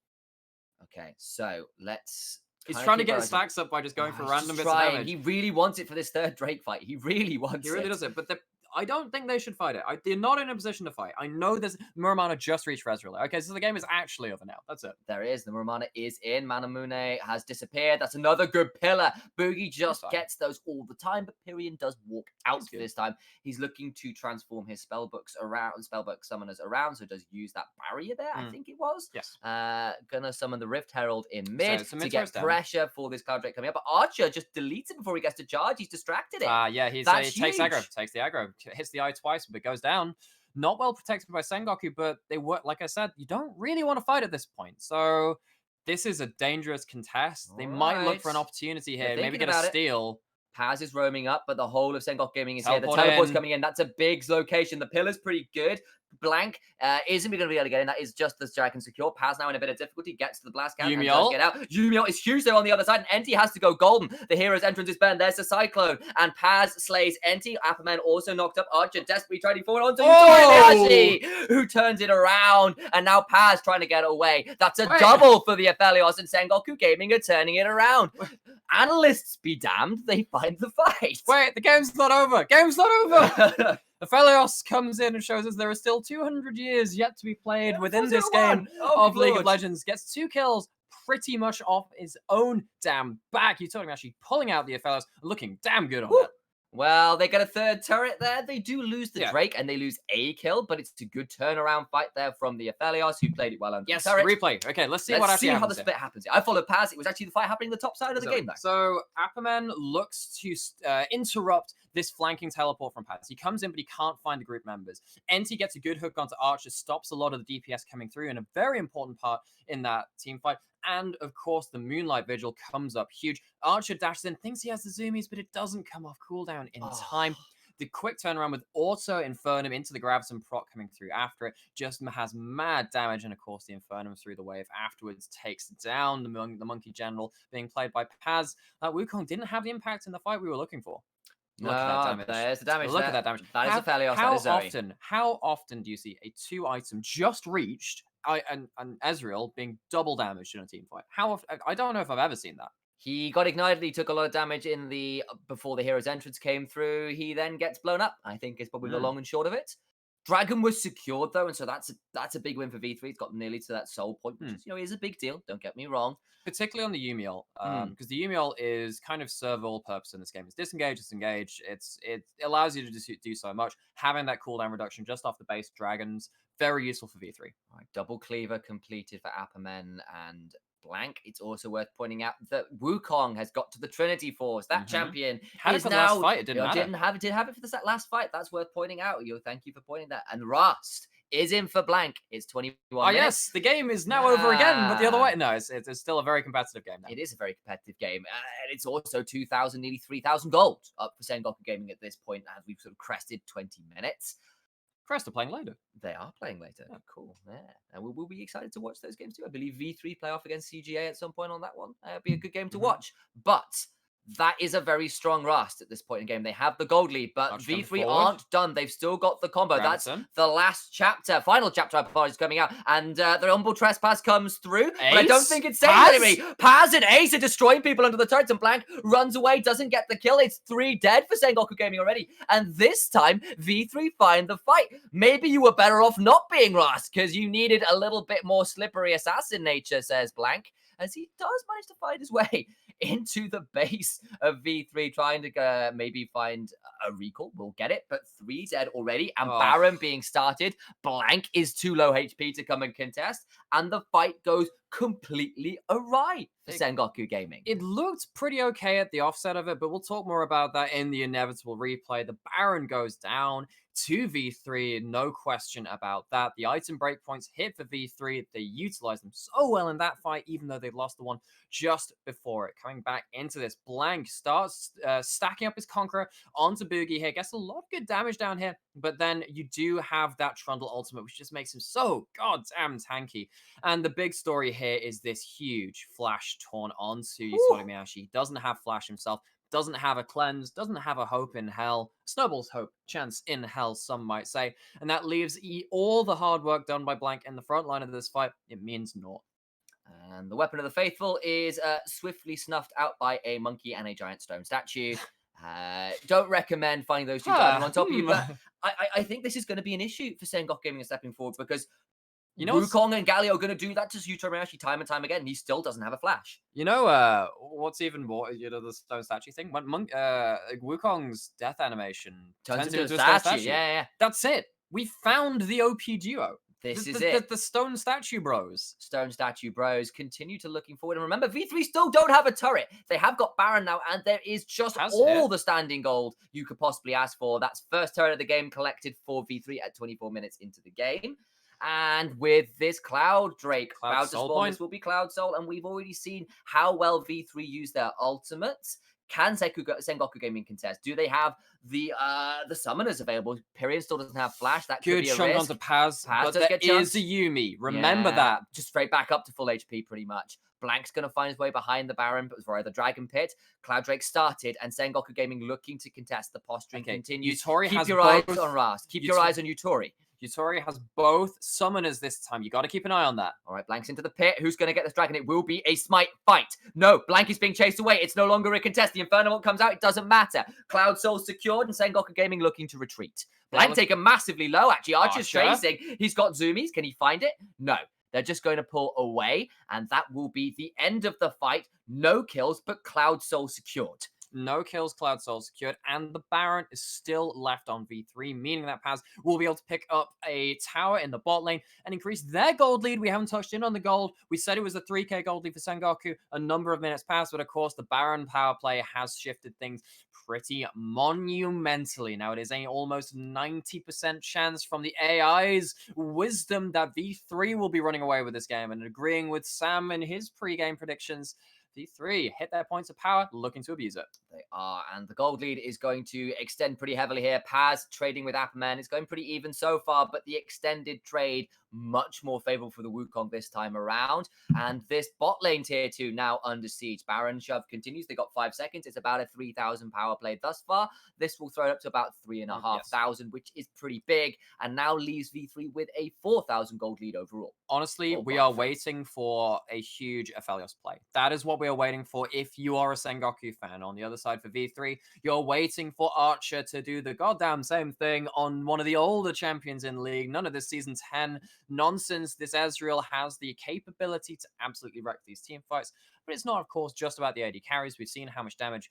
Okay, so let's. He's trying to get his stacks up by just going for random bits of damage. He really wants it for this third Drake fight. He really wants it. He really does it, but I don't think they should fight it. They're not in a position to fight. I know there's Muramana just reached Ezreal. Okay, so the game is actually over now. That's it. There is. The Muramana is in. Manamune has disappeared. That's another good pillar. Boogie just gets those all the time, but Pyrion does walk out this time. He's looking to transform his spellbook summoners around, so does use that barrier there, I think it was. Yes. Gonna summon the Rift Herald in mid So to get pressure for this Cloud Drake coming up. But Archer just deletes it before he gets to charge. He's distracted it. Yeah, he takes aggro. Takes the aggro. Hits the eye twice, but goes down. Not well protected by Sengoku, but they were, like I said, you don't really want to fight at this point. So this is a dangerous contest. They might look for an opportunity here, maybe get a steal. Paz is roaming up, but the whole of Sengoku Gaming is here. The teleport's coming in. That's a big location. The pillar's pretty good. Blank isn't going to be able to get in. That is just the Dragon secure. Paz now in a bit of difficulty. Gets to the blast can and does get out. Yumi is huge there on the other side, and Enti has to go golden. The hero's entrance is burned. There's a Cyclone, and Paz slays Enti. Apperman also knocked up. Archer desperately trying to forward onto Itoihashi, who turns it around, and now Paz trying to get away. That's a double for the Aphelios, and Sengoku Gaming are turning it around. Analysts be damned, they find the fight. Wait, the game's not over. Game's not over. Aphelios comes in and shows us there are still 200 years yet to be played within this game of League of Legends. Gets 2 kills pretty much off his own damn back. You're talking actually pulling out the Aphelios, looking damn good on that. Well, they get a third turret there. They do lose the Drake, and they lose a kill, but it's a good turnaround fight there from the Aphelios, who played it well under the turret. Replay. Okay, let's see what actually happens. Let's see how the split happens. I followed Paz. It was actually the fight happening on the top side of the game. So Apperman looks to interrupt this flanking teleport from Paz. He comes in, but he can't find the group members. Enti gets a good hook onto Archer, stops a lot of the DPS coming through, and a very important part in that team fight. And, of course, the Moonlight Vigil comes up huge. Archer dashes in, thinks he has the zoomies, but it doesn't come off cooldown in time. The quick turnaround with Auto Infernum into the Graviton proc coming through after it just has mad damage. And, of course, the Infernum through the wave afterwards takes down the Monkey General being played by Paz. Wukong didn't have the impact in the fight we were looking for. Look at that damage. There's the damage. Look at that damage. That is Aphelios. How often do you see a 2 item just reached and Ezreal being double damaged in a team fight? How often? I don't know if I've ever seen that. He got ignited. He took a lot of damage before the hero's entrance came through. He then gets blown up. I think is probably the long and short of it. Dragon was secured though, and so that's a big win for V3. It's got nearly to that soul point, which is a big deal. Don't get me wrong. Particularly on the Yumiel, because the Yumiel is kind of serve all purpose in this game. It's disengage. It allows you to just do so much. Having that cooldown reduction just off the base dragons, very useful for V3. All right, double cleaver completed for Apperman and Blank. It's also worth pointing out that Wukong has got to the Trinity Force. That champion is now. Last fight, it didn't matter. Did have it for the last fight. That's worth pointing out. Thank you for pointing that. And Rust is in for Blank. It's 21 minutes. Yes, the game is now over again, but the other way. No, it's still a very competitive game now. It is a very competitive game. And it's also 2,000, nearly 3,000 gold up for Sengoku Gaming at this point as we've sort of crested 20 minutes. Crest are playing later. They are playing later. Oh, cool. Yeah. And we'll be excited to watch those games too. I believe V3 play off against CGA at some point on that one. It'll be a good game to watch. But that is a very strong Rust at this point in the game. They have the gold lead, but V3 aren't done. They've still got the combo. That's the last chapter, final chapter, I apologize, coming out. And the Humble Trespass comes through, but I don't think it's safe anyway. Paz and Ace are destroying people under the turrets, and Blank runs away, doesn't get the kill. It's 3 dead for Sengoku Gaming already. And this time, V3 find the fight. Maybe you were better off not being Rust, because you needed a little bit more slippery assassin nature, says Blank, as he does manage to find his way into the base of V3, trying to maybe find a recall. We'll get it, but 3 dead already, and Baron being started. Blank is too low HP to come and contest, and the fight goes completely awry for Sengoku Gaming. It looked pretty okay at the offset of it, but we'll talk more about that in the inevitable replay. The Baron goes down to V3, no question about that. The item breakpoints hit for V3. They utilized them so well in that fight, even though they lost the one just before it. Coming back into this, Blank starts stacking up his Conqueror onto Boogie here. Gets a lot of good damage down here, but then you do have that Trundle ultimate, which just makes him so goddamn tanky. And the big story here is this huge flash torn onto Yutori Miyashi. He doesn't have flash himself, doesn't have a cleanse, doesn't have a hope in hell. Snowball's hope, chance in hell, some might say. And that leaves all the hard work done by Blank in the front line of this fight. It means naught. And the weapon of the faithful is swiftly snuffed out by a monkey and a giant stone statue. Don't recommend finding those two diving on top of you, but I think this is going to be an issue for Sengoku Gaming stepping forward, because Wukong and Galio are going to do that to Yutori Miyashi time and time again, and he still doesn't have a flash. You know, what's even more, the stone statue thing? When Wukong's death animation turns into a stone statue. Yeah. That's it. We found the OP duo. This is it. The Stone Statue Bros. Stone Statue Bros continue to looking forward. And remember, V3 still don't have a turret. They have got Baron now, and there is just all the standing gold you could possibly ask for. That's first turret of the game collected for V3 at 24 minutes into the game. And with this Cloud Drake, Cloud to spawn, this will be Cloud Soul, and we've already seen how well V3 use their ultimates. Can Sengoku Gaming contest? Do they have the summoners available? Pyrion still doesn't have flash. That could be a risk. Onto Paz, but there is a Yumi. Remember that. Just straight back up to full HP, pretty much. Blank's going to find his way behind the Baron, but via the Dragon Pit. Cloud Drake started, and Sengoku Gaming looking to contest. The posturing continues. Keep your eyes on Rast. Keep your eyes on Yutori. Yutori has both summoners this time. You got to keep an eye on that. All right, Blank's into the pit. Who's going to get this dragon? It will be a smite fight. No, Blank is being chased away. It's no longer a contest. The Inferno comes out. It doesn't matter. Cloud Soul secured, and Sengoku Gaming looking to retreat. Blank taken massively low, actually. Archer's chasing. He's got zoomies. Can he find it? No. They're just going to pull away, and that will be the end of the fight. No kills, but Cloud Soul secured. No kills, Cloud Soul secured, and the Baron is still left on V3, meaning that Paz will be able to pick up a tower in the bot lane and increase their gold lead. We haven't touched in on the gold. We said it was a 3k gold lead for Sengoku. A number of minutes passed, but of course the Baron power play has shifted things pretty monumentally. Now it is an almost 90% chance from the AI's wisdom that V3 will be running away with this game, and agreeing with Sam in his pre-game predictions, V3 hit their points of power, looking to abuse it. They are, and the gold lead is going to extend pretty heavily here. Paz trading with Apperman. It's going pretty even so far, but the extended trade much more favorable for the Wukong this time around. And this bot lane tier 2 now under siege. Baron shove continues. They got 5 seconds. It's about a 3,000 power play thus far. This will throw it up to about 3,500, which is pretty big, and now leaves V3 with a 4,000 gold lead overall. Honestly, we are waiting for a huge Aphelios play. That is what we are waiting for if you are a Sengoku fan. On the other side for V3, you're waiting for Archer to do the goddamn same thing on one of the older champions in League. None of this Season 10 nonsense. This Ezreal has the capability to absolutely wreck these team fights, but it's not, of course, just about the AD carries. We've seen how much damage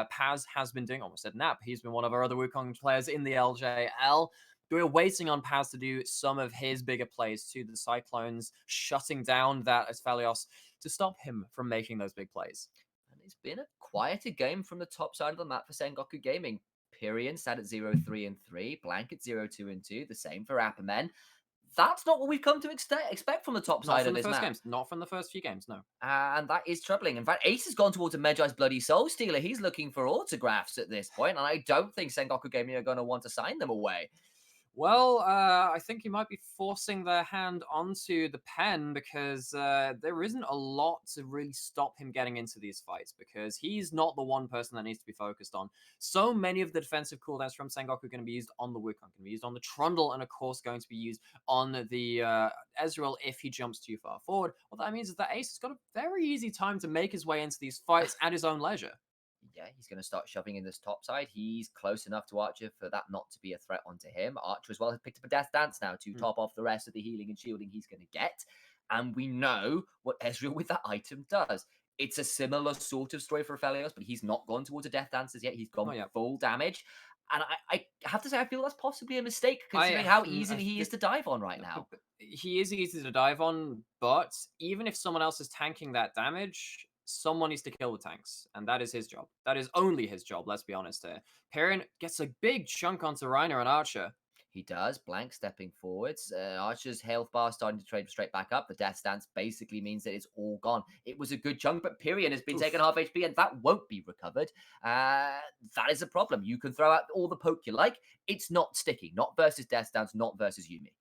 Paz has been doing. Almost said Nap. He's been one of our other Wukong players in the LJL. We're waiting on Paz to do some of his bigger plays to the Cyclones, shutting down that Aphelios to stop him from making those big plays. And it's been a quieter game from the top side of the map for Sengoku Gaming. Pyrion sat at 0-3-3, Blank at 0-2-2, the same for Appermen. That's not what we've come to expect from the top side of this map. Not from the first few games, no. And that is troubling. In fact, Ace has gone towards a Medjai's Bloody Soul Stealer. He's looking for autographs at this point, and I don't think Sengoku Gaming are going to want to sign them away. Well, I think he might be forcing their hand onto the pen, because there isn't a lot to really stop him getting into these fights, because he's not the one person that needs to be focused on. So many of the defensive cooldowns from Sengoku are going to be used on the Wukong, going to be used on the Trundle, and of course going to be used on the Ezreal if he jumps too far forward. What that means is that Ace has got a very easy time to make his way into these fights at his own leisure. Yeah, he's going to start shoving in this top side. He's close enough to Archer for that not to be a threat onto him. Archer as well has picked up a Death Dance now to top off the rest of the healing and shielding he's going to get. And we know what Ezreal with that item does. It's a similar sort of story for Aphelios, but he's not gone towards a Death Dance as yet. He's gone full damage. And I have to say, I feel that's possibly a mistake, considering how easily he is to dive on right now. He is easy to dive on, but even if someone else is tanking that damage, someone needs to kill the tanks, and that is his job. That is only his job, let's be honest here. Perrin gets a big chunk onto Reiner and Archer. He does. Blank stepping forwards. Archer's health bar starting to trade straight back up. The death stance basically means that it's all gone. It was a good chunk, but Pyrian has been taken half HP, and that won't be recovered. That is a problem. You can throw out all the poke you like. It's not sticky. Not versus death stance, not versus Yuumi.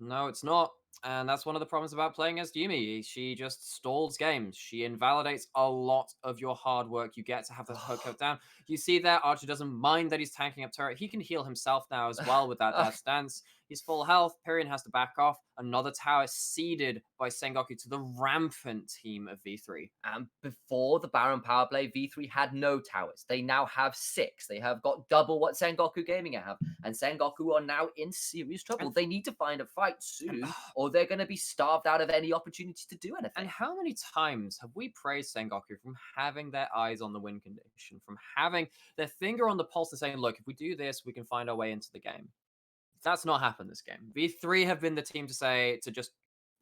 No, it's not. And that's one of the problems about playing as Yuumi. She just stalls games. She invalidates a lot of your hard work. You get to have that poke cut down. You see there, Archer doesn't mind that he's tanking up turret. He can heal himself now as well with that death stance. He's full health. Pyrian has to back off. Another tower seeded by Sengoku to the rampant team of V3. And before the Baron power play, V3 had no towers. They now have 6. They have got double what Sengoku Gaming have. And Sengoku are now in serious trouble. They need to find a fight soon, or they're going to be starved out of any opportunity to do anything. And how many times have we praised Sengoku from having their eyes on the win condition, from having their finger on the pulse and saying, look, if we do this, we can find our way into the game. That's not happened this game. V3 have been the team to just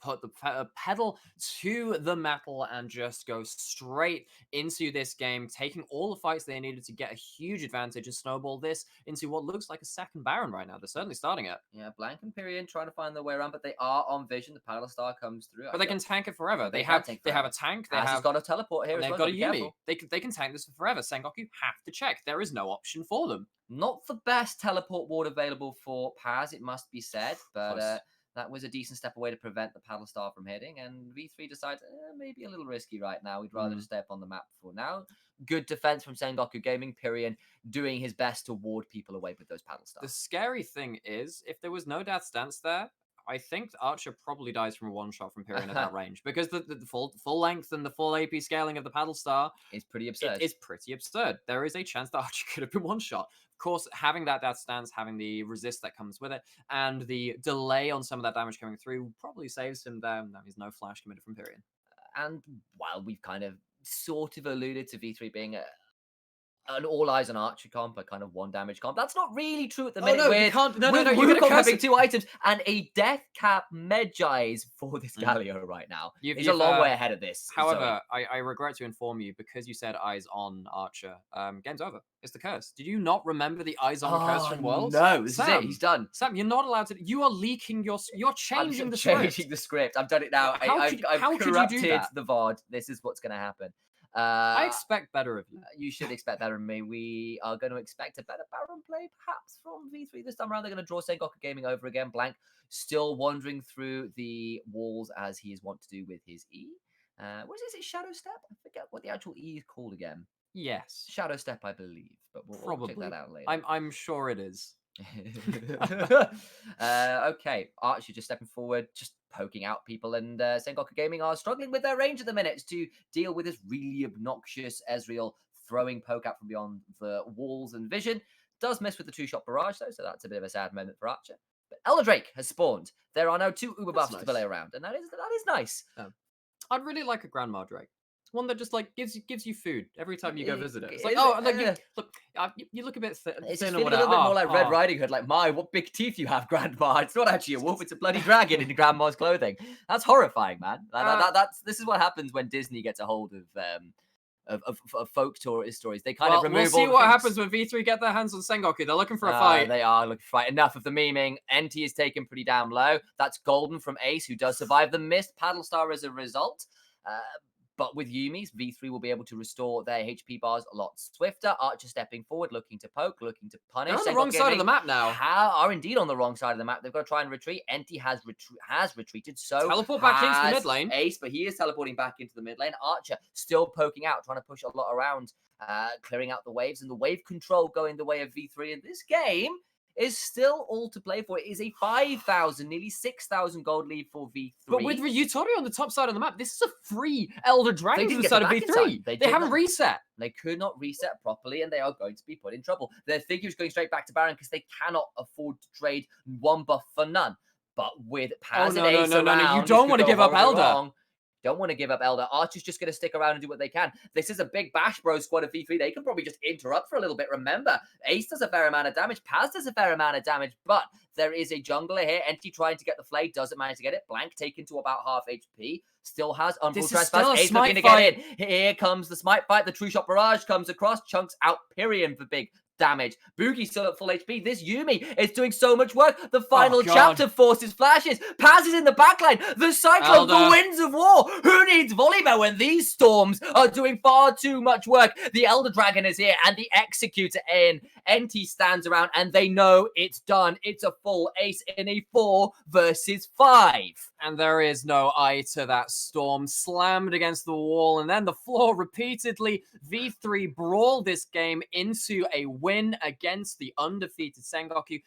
put the pedal to the metal and just go straight into this game, taking all the fights they needed to get a huge advantage and snowball this into what looks like a second Baron right now. They're certainly starting it. Yeah, Blank and Pyrian trying to find their way around, but they are on vision. The Paddle Star comes through. But they can tank it forever. They have a tank. They have got a teleport here. They've got a Yuumi. They can tank this for forever. Sengoku have to check. There is no option for them. Not the best teleport ward available for Paz, it must be said, but that was a decent step away to prevent the Paddle Star from hitting, and V3 decides maybe a little risky right now. We'd rather just stay up on the map for now. Good defense from Sengoku Gaming. Pyrian doing his best to ward people away with those Paddle Stars. The scary thing is, if there was no death stance there, I think Archer probably dies from a one-shot from Pyrian at that range, because the full length and the full AP scaling of the Paddle Star is pretty absurd. It's pretty absurd. There is a chance that Archer could have been one-shot. Of course, having that death stance, having the resist that comes with it, and the delay on some of that damage coming through probably saves him there. That means no flash committed from Pyrian. And while we've kind of sort of alluded to V3 being an all eyes on Archer comp, a kind of 1 damage comp. That's not really true at the minute. No, you can't. No, you're gonna having 2 items and a death cap Medjai's for this Galio right now. He's a long way ahead of this. However, I regret to inform you, because you said eyes on Archer. Game's over. It's the curse. Did you not remember the eyes on curse from Worlds? No, this is it. He's done. Sam, you're not allowed to. You are leaking your. You're changing the script. Changing the script. I've done it now. I've corrupted the VOD. This is what's going to happen. I expect better of you. You should expect better of me. We are going to expect a better Baron play, perhaps, from V3 this time around. They're going to draw Sengoku Gaming over again. Blank still wandering through the walls as he is wont to do with his E. What is it? Shadow Step? I forget what the actual E is called again. Yes. Shadow Step, I believe. But we'll check that out later. I'm sure it is. Okay, Archer just stepping forward, just poking out people, and Sengoku Gaming are struggling with their range at the minute to deal with this really obnoxious Ezreal throwing poke out from beyond the walls and vision. Does miss with the 2-shot barrage though, so that's a bit of a sad moment for Archer. But Elder Drake has spawned. There are now 2 Uber buffs to play around, and that is nice. I'd really like a Grandma Drake. One that just like gives you food every time you go visit it. It's like, you look a bit thin. It's feeling a little bit more like Red Riding Hood. Like, what big teeth you have, Grandma. It's not actually a wolf; it's a bloody dragon in Grandma's clothing. That's horrifying, man. This is what happens when Disney gets a hold of folk stories. They kind of remove. We'll see what happens when V3 get their hands on Sengoku. They're looking for a fight. They are looking for a fight. Enough of the memeing. NT is taken pretty damn low. That's Golden from Ace, who does survive the missed Paddle Star as a result. But with Yumi's, V3 will be able to restore their HP bars a lot swifter. Archer stepping forward, looking to poke, looking to punish. They're on the wrong side of the map now. Are indeed on the wrong side of the map. They've got to try and retreat. Enti has retreated. So teleport back into the mid lane. Ace, but he is teleporting back into the mid lane. Archer still poking out, trying to push a lot around, clearing out the waves, and the wave control going the way of V3 in this game is still all to play for. It is a 5,000, nearly 6,000 gold lead for V3. But with Yutori on the top side of the map, this is a free Elder Dragon on the side of V3. They haven't reset. They could not reset properly, and they are going to be put in trouble. Their figure is going straight back to Baron because they cannot afford to trade 1 buff for none. But with Paz and Ace around, you don't want to give up Elder. don't want to give up Elder. Archer's just going to stick around and do what they can. This is a big bash bro squad of V3. They can probably just interrupt for a little bit. Remember, Ace does a fair amount of damage. Paz does a fair amount of damage, but there is a jungler here. Entity trying to get the flay, doesn't manage to get it. Blank taken to about half HP. Still has Umbral Trespass. Ace looking to get in. Here comes the smite fight. The True Shot Barrage comes across. Chunks out Pyrian for big damage. Boogie still at full HP. This Yuumi is doing so much work. The final chapter forces flashes. Paz is in the backline. The Cyclone, the Winds of War. Who needs Volibear when these storms are doing far too much work? The Elder Dragon is here and the Executor in. NT stands around and they know it's done. It's a full ace in a 4 versus 5. And there is no eye to that storm. Slammed against the wall and then the floor repeatedly. V3 brawl this game into a win against the undefeated Sengoku,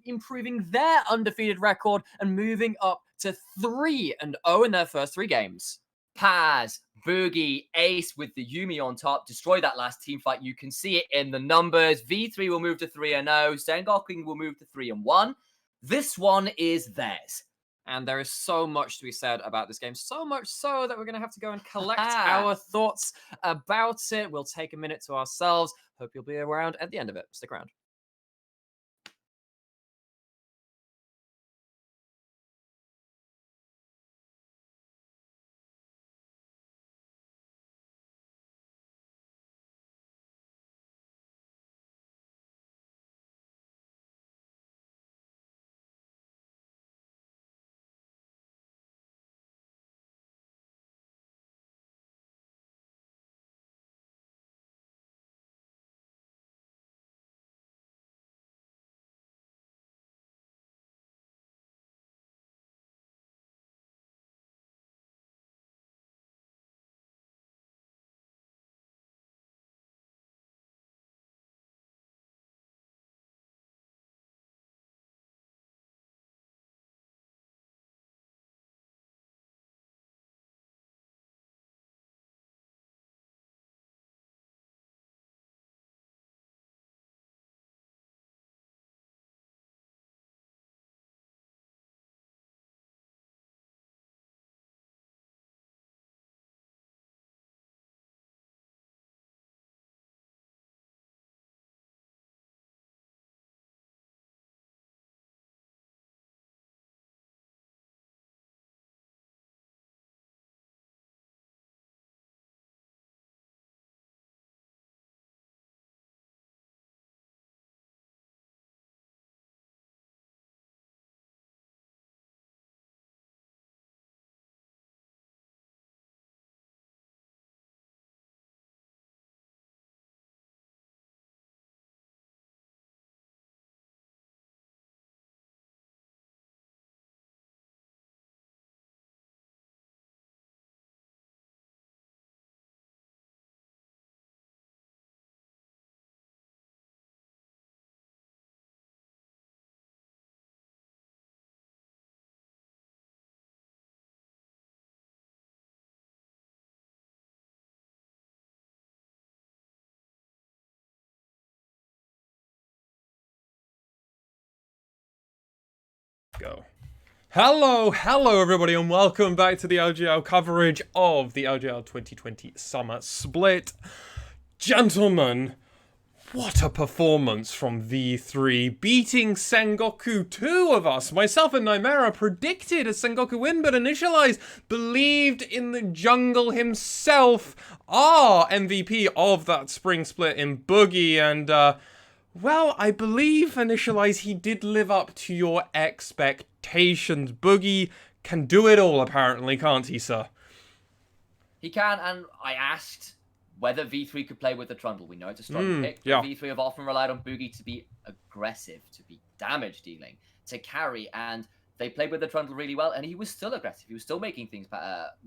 improving their undefeated record and moving up to 3-0 in their first 3 games. Paz, Boogie, Ace with the Yuumi on top. Destroy that last team fight. You can see it in the numbers. V3 will move to 3-0. Sengoku will move to 3-1. This one is theirs. And there is so much to be said about this game. So much so that we're going to have to go and collect our thoughts about it. We'll take a minute to ourselves. Hope you'll be around at the end of it. Stick around. Go. Hello everybody, and welcome back to the LJL coverage of the LJL 2020 Summer Split. Gentlemen, what a performance from V3, beating Sengoku. 2 of us, myself and Nymera, predicted a Sengoku win, but Initialize believed in the jungle himself, our MVP of that spring split in Boogie, and well, I believe, Initialize, he did live up to your expectations. Boogie can do it all, apparently, can't he, sir? He can, and I asked whether V3 could play with the Trundle. We know it's a strong pick. Yeah. V3 have often relied on Boogie to be aggressive, to be damage dealing, to carry, and they played with the Trundle really well, and he was still aggressive. He was still making things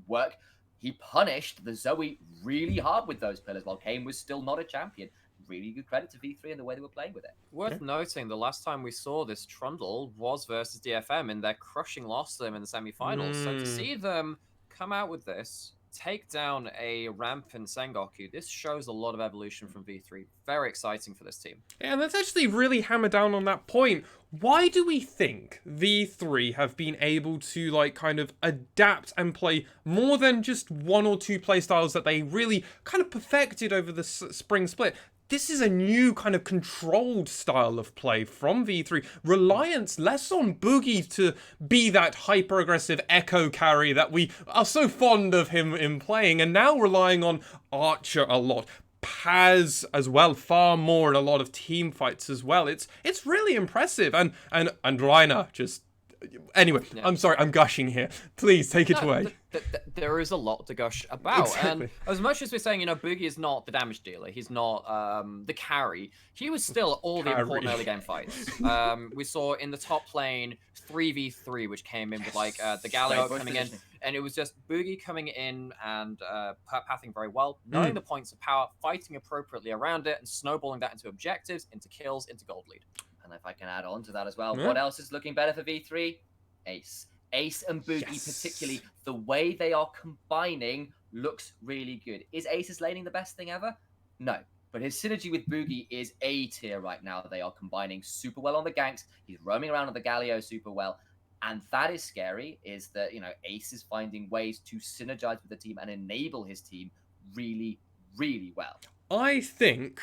work. He punished the Zoe really hard with those pillars, while Kane was still not a champion. Really good credit to V3 and the way they were playing with it. Worth noting, the last time we saw this Trundle was versus DFM in their crushing loss to them in the semi-finals. So to see them come out with this take down a rampant Sengoku, this shows a lot of evolution from V3. Very exciting for this team. Yeah, and let's actually really hammer down on that point. Why do we think V3 have been able to, like, kind of adapt and play more than just one or two playstyles that they really kind of perfected over the spring split? This is a new kind of controlled style of play from V3. Reliance less on Boogie to be that hyper-aggressive echo carry that we are so fond of him in playing, and now relying on Archer a lot. Paz as well, far more in a lot of team fights as well. It's really impressive. And Reiner just... Anyway, yeah. I'm sorry, I'm gushing here. Please, take it away. There is a lot to gush about. Exactly. And as much as we're saying, Boogie is not the damage dealer, he's not the carry, he was still all the important early game fights. We saw in the top lane 3v3, which came in with like the Galio coming in, and it was just Boogie coming in and pathing very well, knowing the points of power, fighting appropriately around it, and snowballing that into objectives, into kills, into gold lead. And if I can add on to that as well, what else is looking better for V3? Ace. Ace and Boogie, particularly, the way they are combining looks really good. Is Ace's laning the best thing ever? No. But his synergy with Boogie is A tier right now. They are combining super well on the ganks. He's roaming around on the Galio super well. And that is scary, is that, Ace is finding ways to synergize with the team and enable his team really, really well. I think...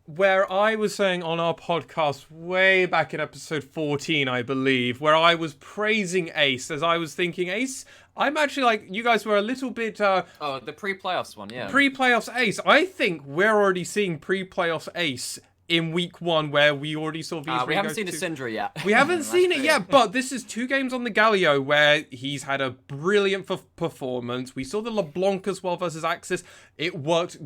where I was saying on our podcast way back in episode 14, I believe, where I was praising Ace, as I was thinking, Ace, I'm actually like, you guys were a little bit... oh, the pre-playoffs one, yeah. Pre-playoffs Ace. I think we're already seeing pre-playoffs Ace in week 1, where we already saw V3 we haven't seen a Syndra yet. We haven't seen it yet, but this is 2 games on the Galio where he's had a brilliant performance. We saw the LeBlanc as well versus Axis. It worked...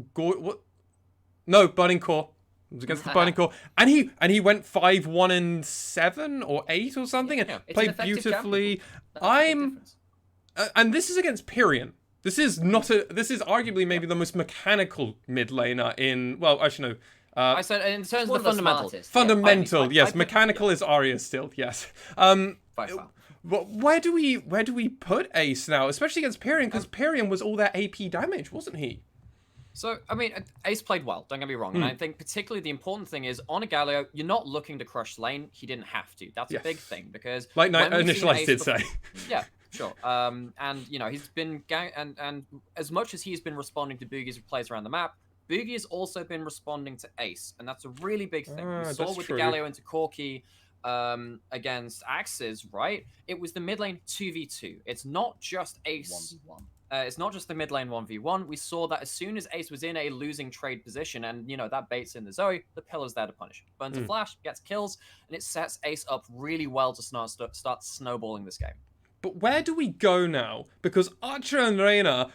No, Burning Core. It was against the Burning Core, and he went 5-1 and 7 or 8 or something, and played beautifully. And this is against Pyrion. This is arguably maybe the most mechanical mid laner in. Well, actually no. I said in terms of the fundamental. Fundamental, yes. Mechanical is Arya still, yes. Where do we put Ace now, especially against Pyrion? Because Pyrion was all that AP damage, wasn't he? So, I mean, Ace played well, don't get me wrong. And I think particularly the important thing is, on a Galio, you're not looking to crush lane. He didn't have to. That's a big thing, because... like Initialized did say. Yeah, sure. And, he's been... And as much as he's been responding to Boogie's plays around the map, Boogie has also been responding to Ace. And that's a really big thing. We saw with the Galio into Corki against Axis, right? It was the mid lane 2v2. It's not just Ace... 1v1. It's not just the mid lane 1v1. We saw that as soon as Ace was in a losing trade position, and, that baits in the Zoe, the Pillar's there to punish. Burns a flash, gets kills, and it sets Ace up really well to start snowballing this game. But where do we go now? Because Archer and Reiner,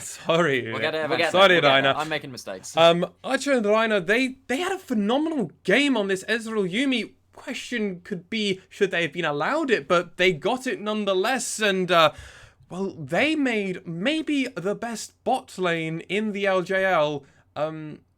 sorry. We'll get it. Sorry, Reiner. I'm making mistakes. Archer and Reiner, they had a phenomenal game on this Ezreal Yuumi. Question could be, should they have been allowed it? But they got it nonetheless, and... well, they made maybe the best bot lane in the LJL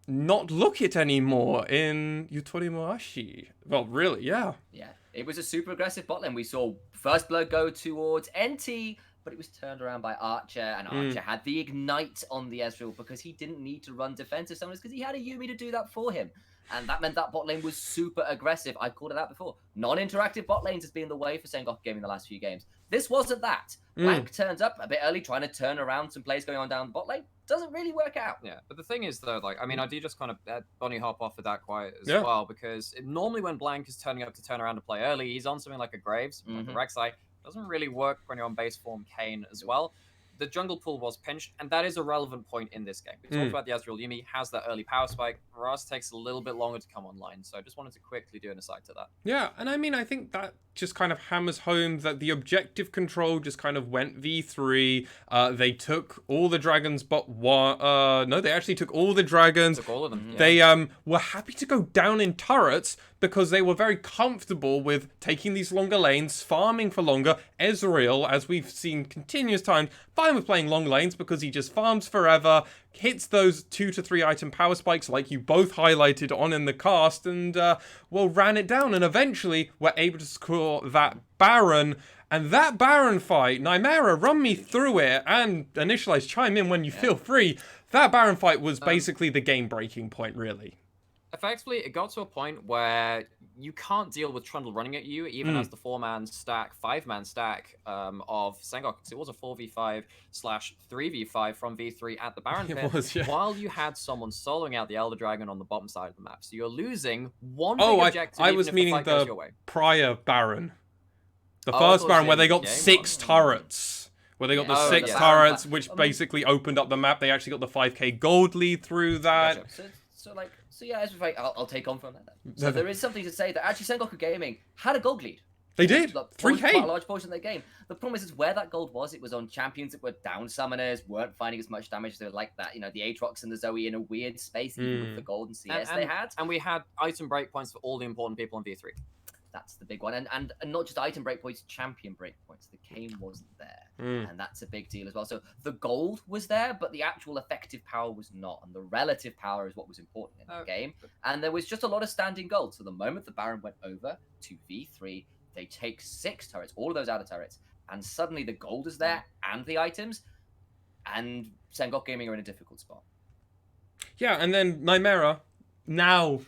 not look it anymore in Yutori Moashi. Well, really, yeah. Yeah, it was a super aggressive bot lane. We saw First Blood go towards NT, but it was turned around by Archer, and Archer had the Ignite on the Ezreal because he didn't need to run defensive summoners because he had a Yuumi to do that for him. And that meant that bot lane was super aggressive. I called it out before. Non-interactive bot lanes has been the way for Sengoku Game in the last few games. This wasn't that. Blank turns up a bit early, trying to turn around some plays going on down the bot lane. Doesn't really work out. Yeah, but the thing is, though, I do just kind of bunny hop off of that quite as well, because normally when Blank is turning up to turn around to play early, he's on something like a Graves, like a Rek'Sai. Doesn't really work when you're on base form Kayn as well. The jungle pool was pinched, and that is a relevant point in this game. We talked about the Ezreal Yuumi has that early power spike. Ross takes a little bit longer to come online, so I just wanted to quickly do an aside to that. Yeah, and I think that just kind of hammers home that the objective control just kind of went V3. They took all the dragons but one. No, they actually took all the dragons. Took all of them. Yeah. They were happy to go down in turrets because they were very comfortable with taking these longer lanes, farming for longer. Ezreal, as we've seen continuous times, fine with playing long lanes because he just farms forever, hits those 2 to 3 item power spikes like you both highlighted on in the cast, and ran it down, and eventually were able to score that Baron. And that Baron fight, Nymera, run me through it, and Initialize, chime in when you feel free. That Baron fight was basically the game-breaking point, really. Effectively, it got to a point where you can't deal with Trundle running at you, even as the 5-man stack of Sengoku. It was a 4v5/3v5 from V3 at the Baron pit, It was, yeah. while you had someone soloing out the Elder Dragon on the bottom side of the map. So you're losing one big objective. I even was if meaning the fight goes your the way. prior Baron. The I first thought Baron you where they said got game 6 one. turrets. Where they got the Oh, 6 yeah. turrets, which basically opened up the map. They actually got the 5k gold lead through that. Gotcha. So yeah, as we I'll take on from that then. So there is something to say that actually Sengoku Gaming had a gold lead. They did. Like, 3k. Quite a large portion of their game. The problem is where that gold was. It was on champions that were down summoners, weren't finding as much damage as they would like that. You know, the Aatrox and the Zoe in a weird space, even with the gold and CS they had. And we had item breakpoints for all the important people in V3. That's the big one. And not just item breakpoints, champion breakpoints. The cane wasn't there. And that's a big deal as well. So the gold was there, but the actual effective power was not. And the relative power is what was important in the game. And there was just a lot of standing gold. So the moment the Baron went over to V3, they take 6 turrets, all of those outer turrets, and suddenly the gold is there and the items, and Sengoku Gaming are in a difficult spot. Yeah, and then Nymera. Now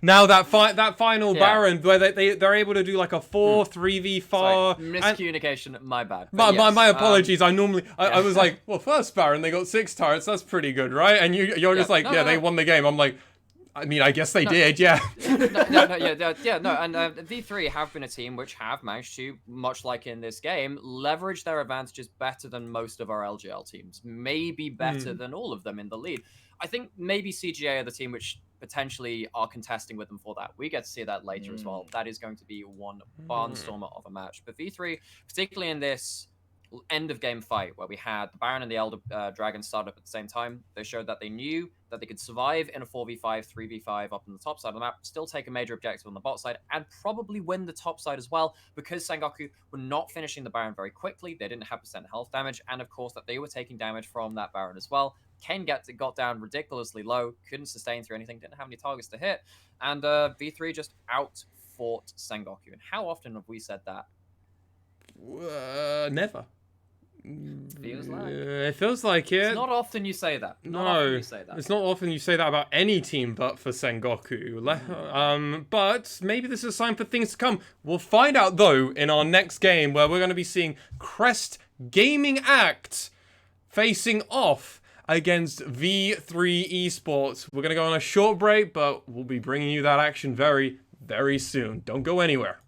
that final Baron where they're able to do like a 4-3v4 miscommunication, my bad. My apologies. I was like, well, first Baron they got 6 turrets, that's pretty good, right? And you're just like, they won the game. I'm like, I mean, I guess they did, yeah. And V3 have been a team which have managed to, much like in this game, leverage their advantages better than most of our LJL teams. Maybe better than all of them in the lead. I think maybe CGA are the team which potentially are contesting with them for that. We get to see that later as well. That is going to be one barnstormer of a match. But V3, particularly in this end of game fight where we had the Baron and the Elder Dragon start up at the same time, they showed that they knew that they could survive in a 4v5, 3v5 up on the top side of the map, still take a major objective on the bot side, and probably win the top side as well, because Sengoku were not finishing the Baron very quickly. They didn't have % health damage, and of course that they were taking damage from that Baron as well. Ken got down ridiculously low, couldn't sustain through anything, didn't have any targets to hit, and V3 just out-fought Sengoku. And how often have we said that? Never. Feels like. It feels like it. It's not often you say that. It's not often you say that about any team but for Sengoku. But maybe this is a sign for things to come. We'll find out, though, in our next game, where we're going to be seeing Crest Gaming Act facing off against V3 Esports. We're going to go on a short break, but we'll be bringing you that action very, very soon. Don't go anywhere.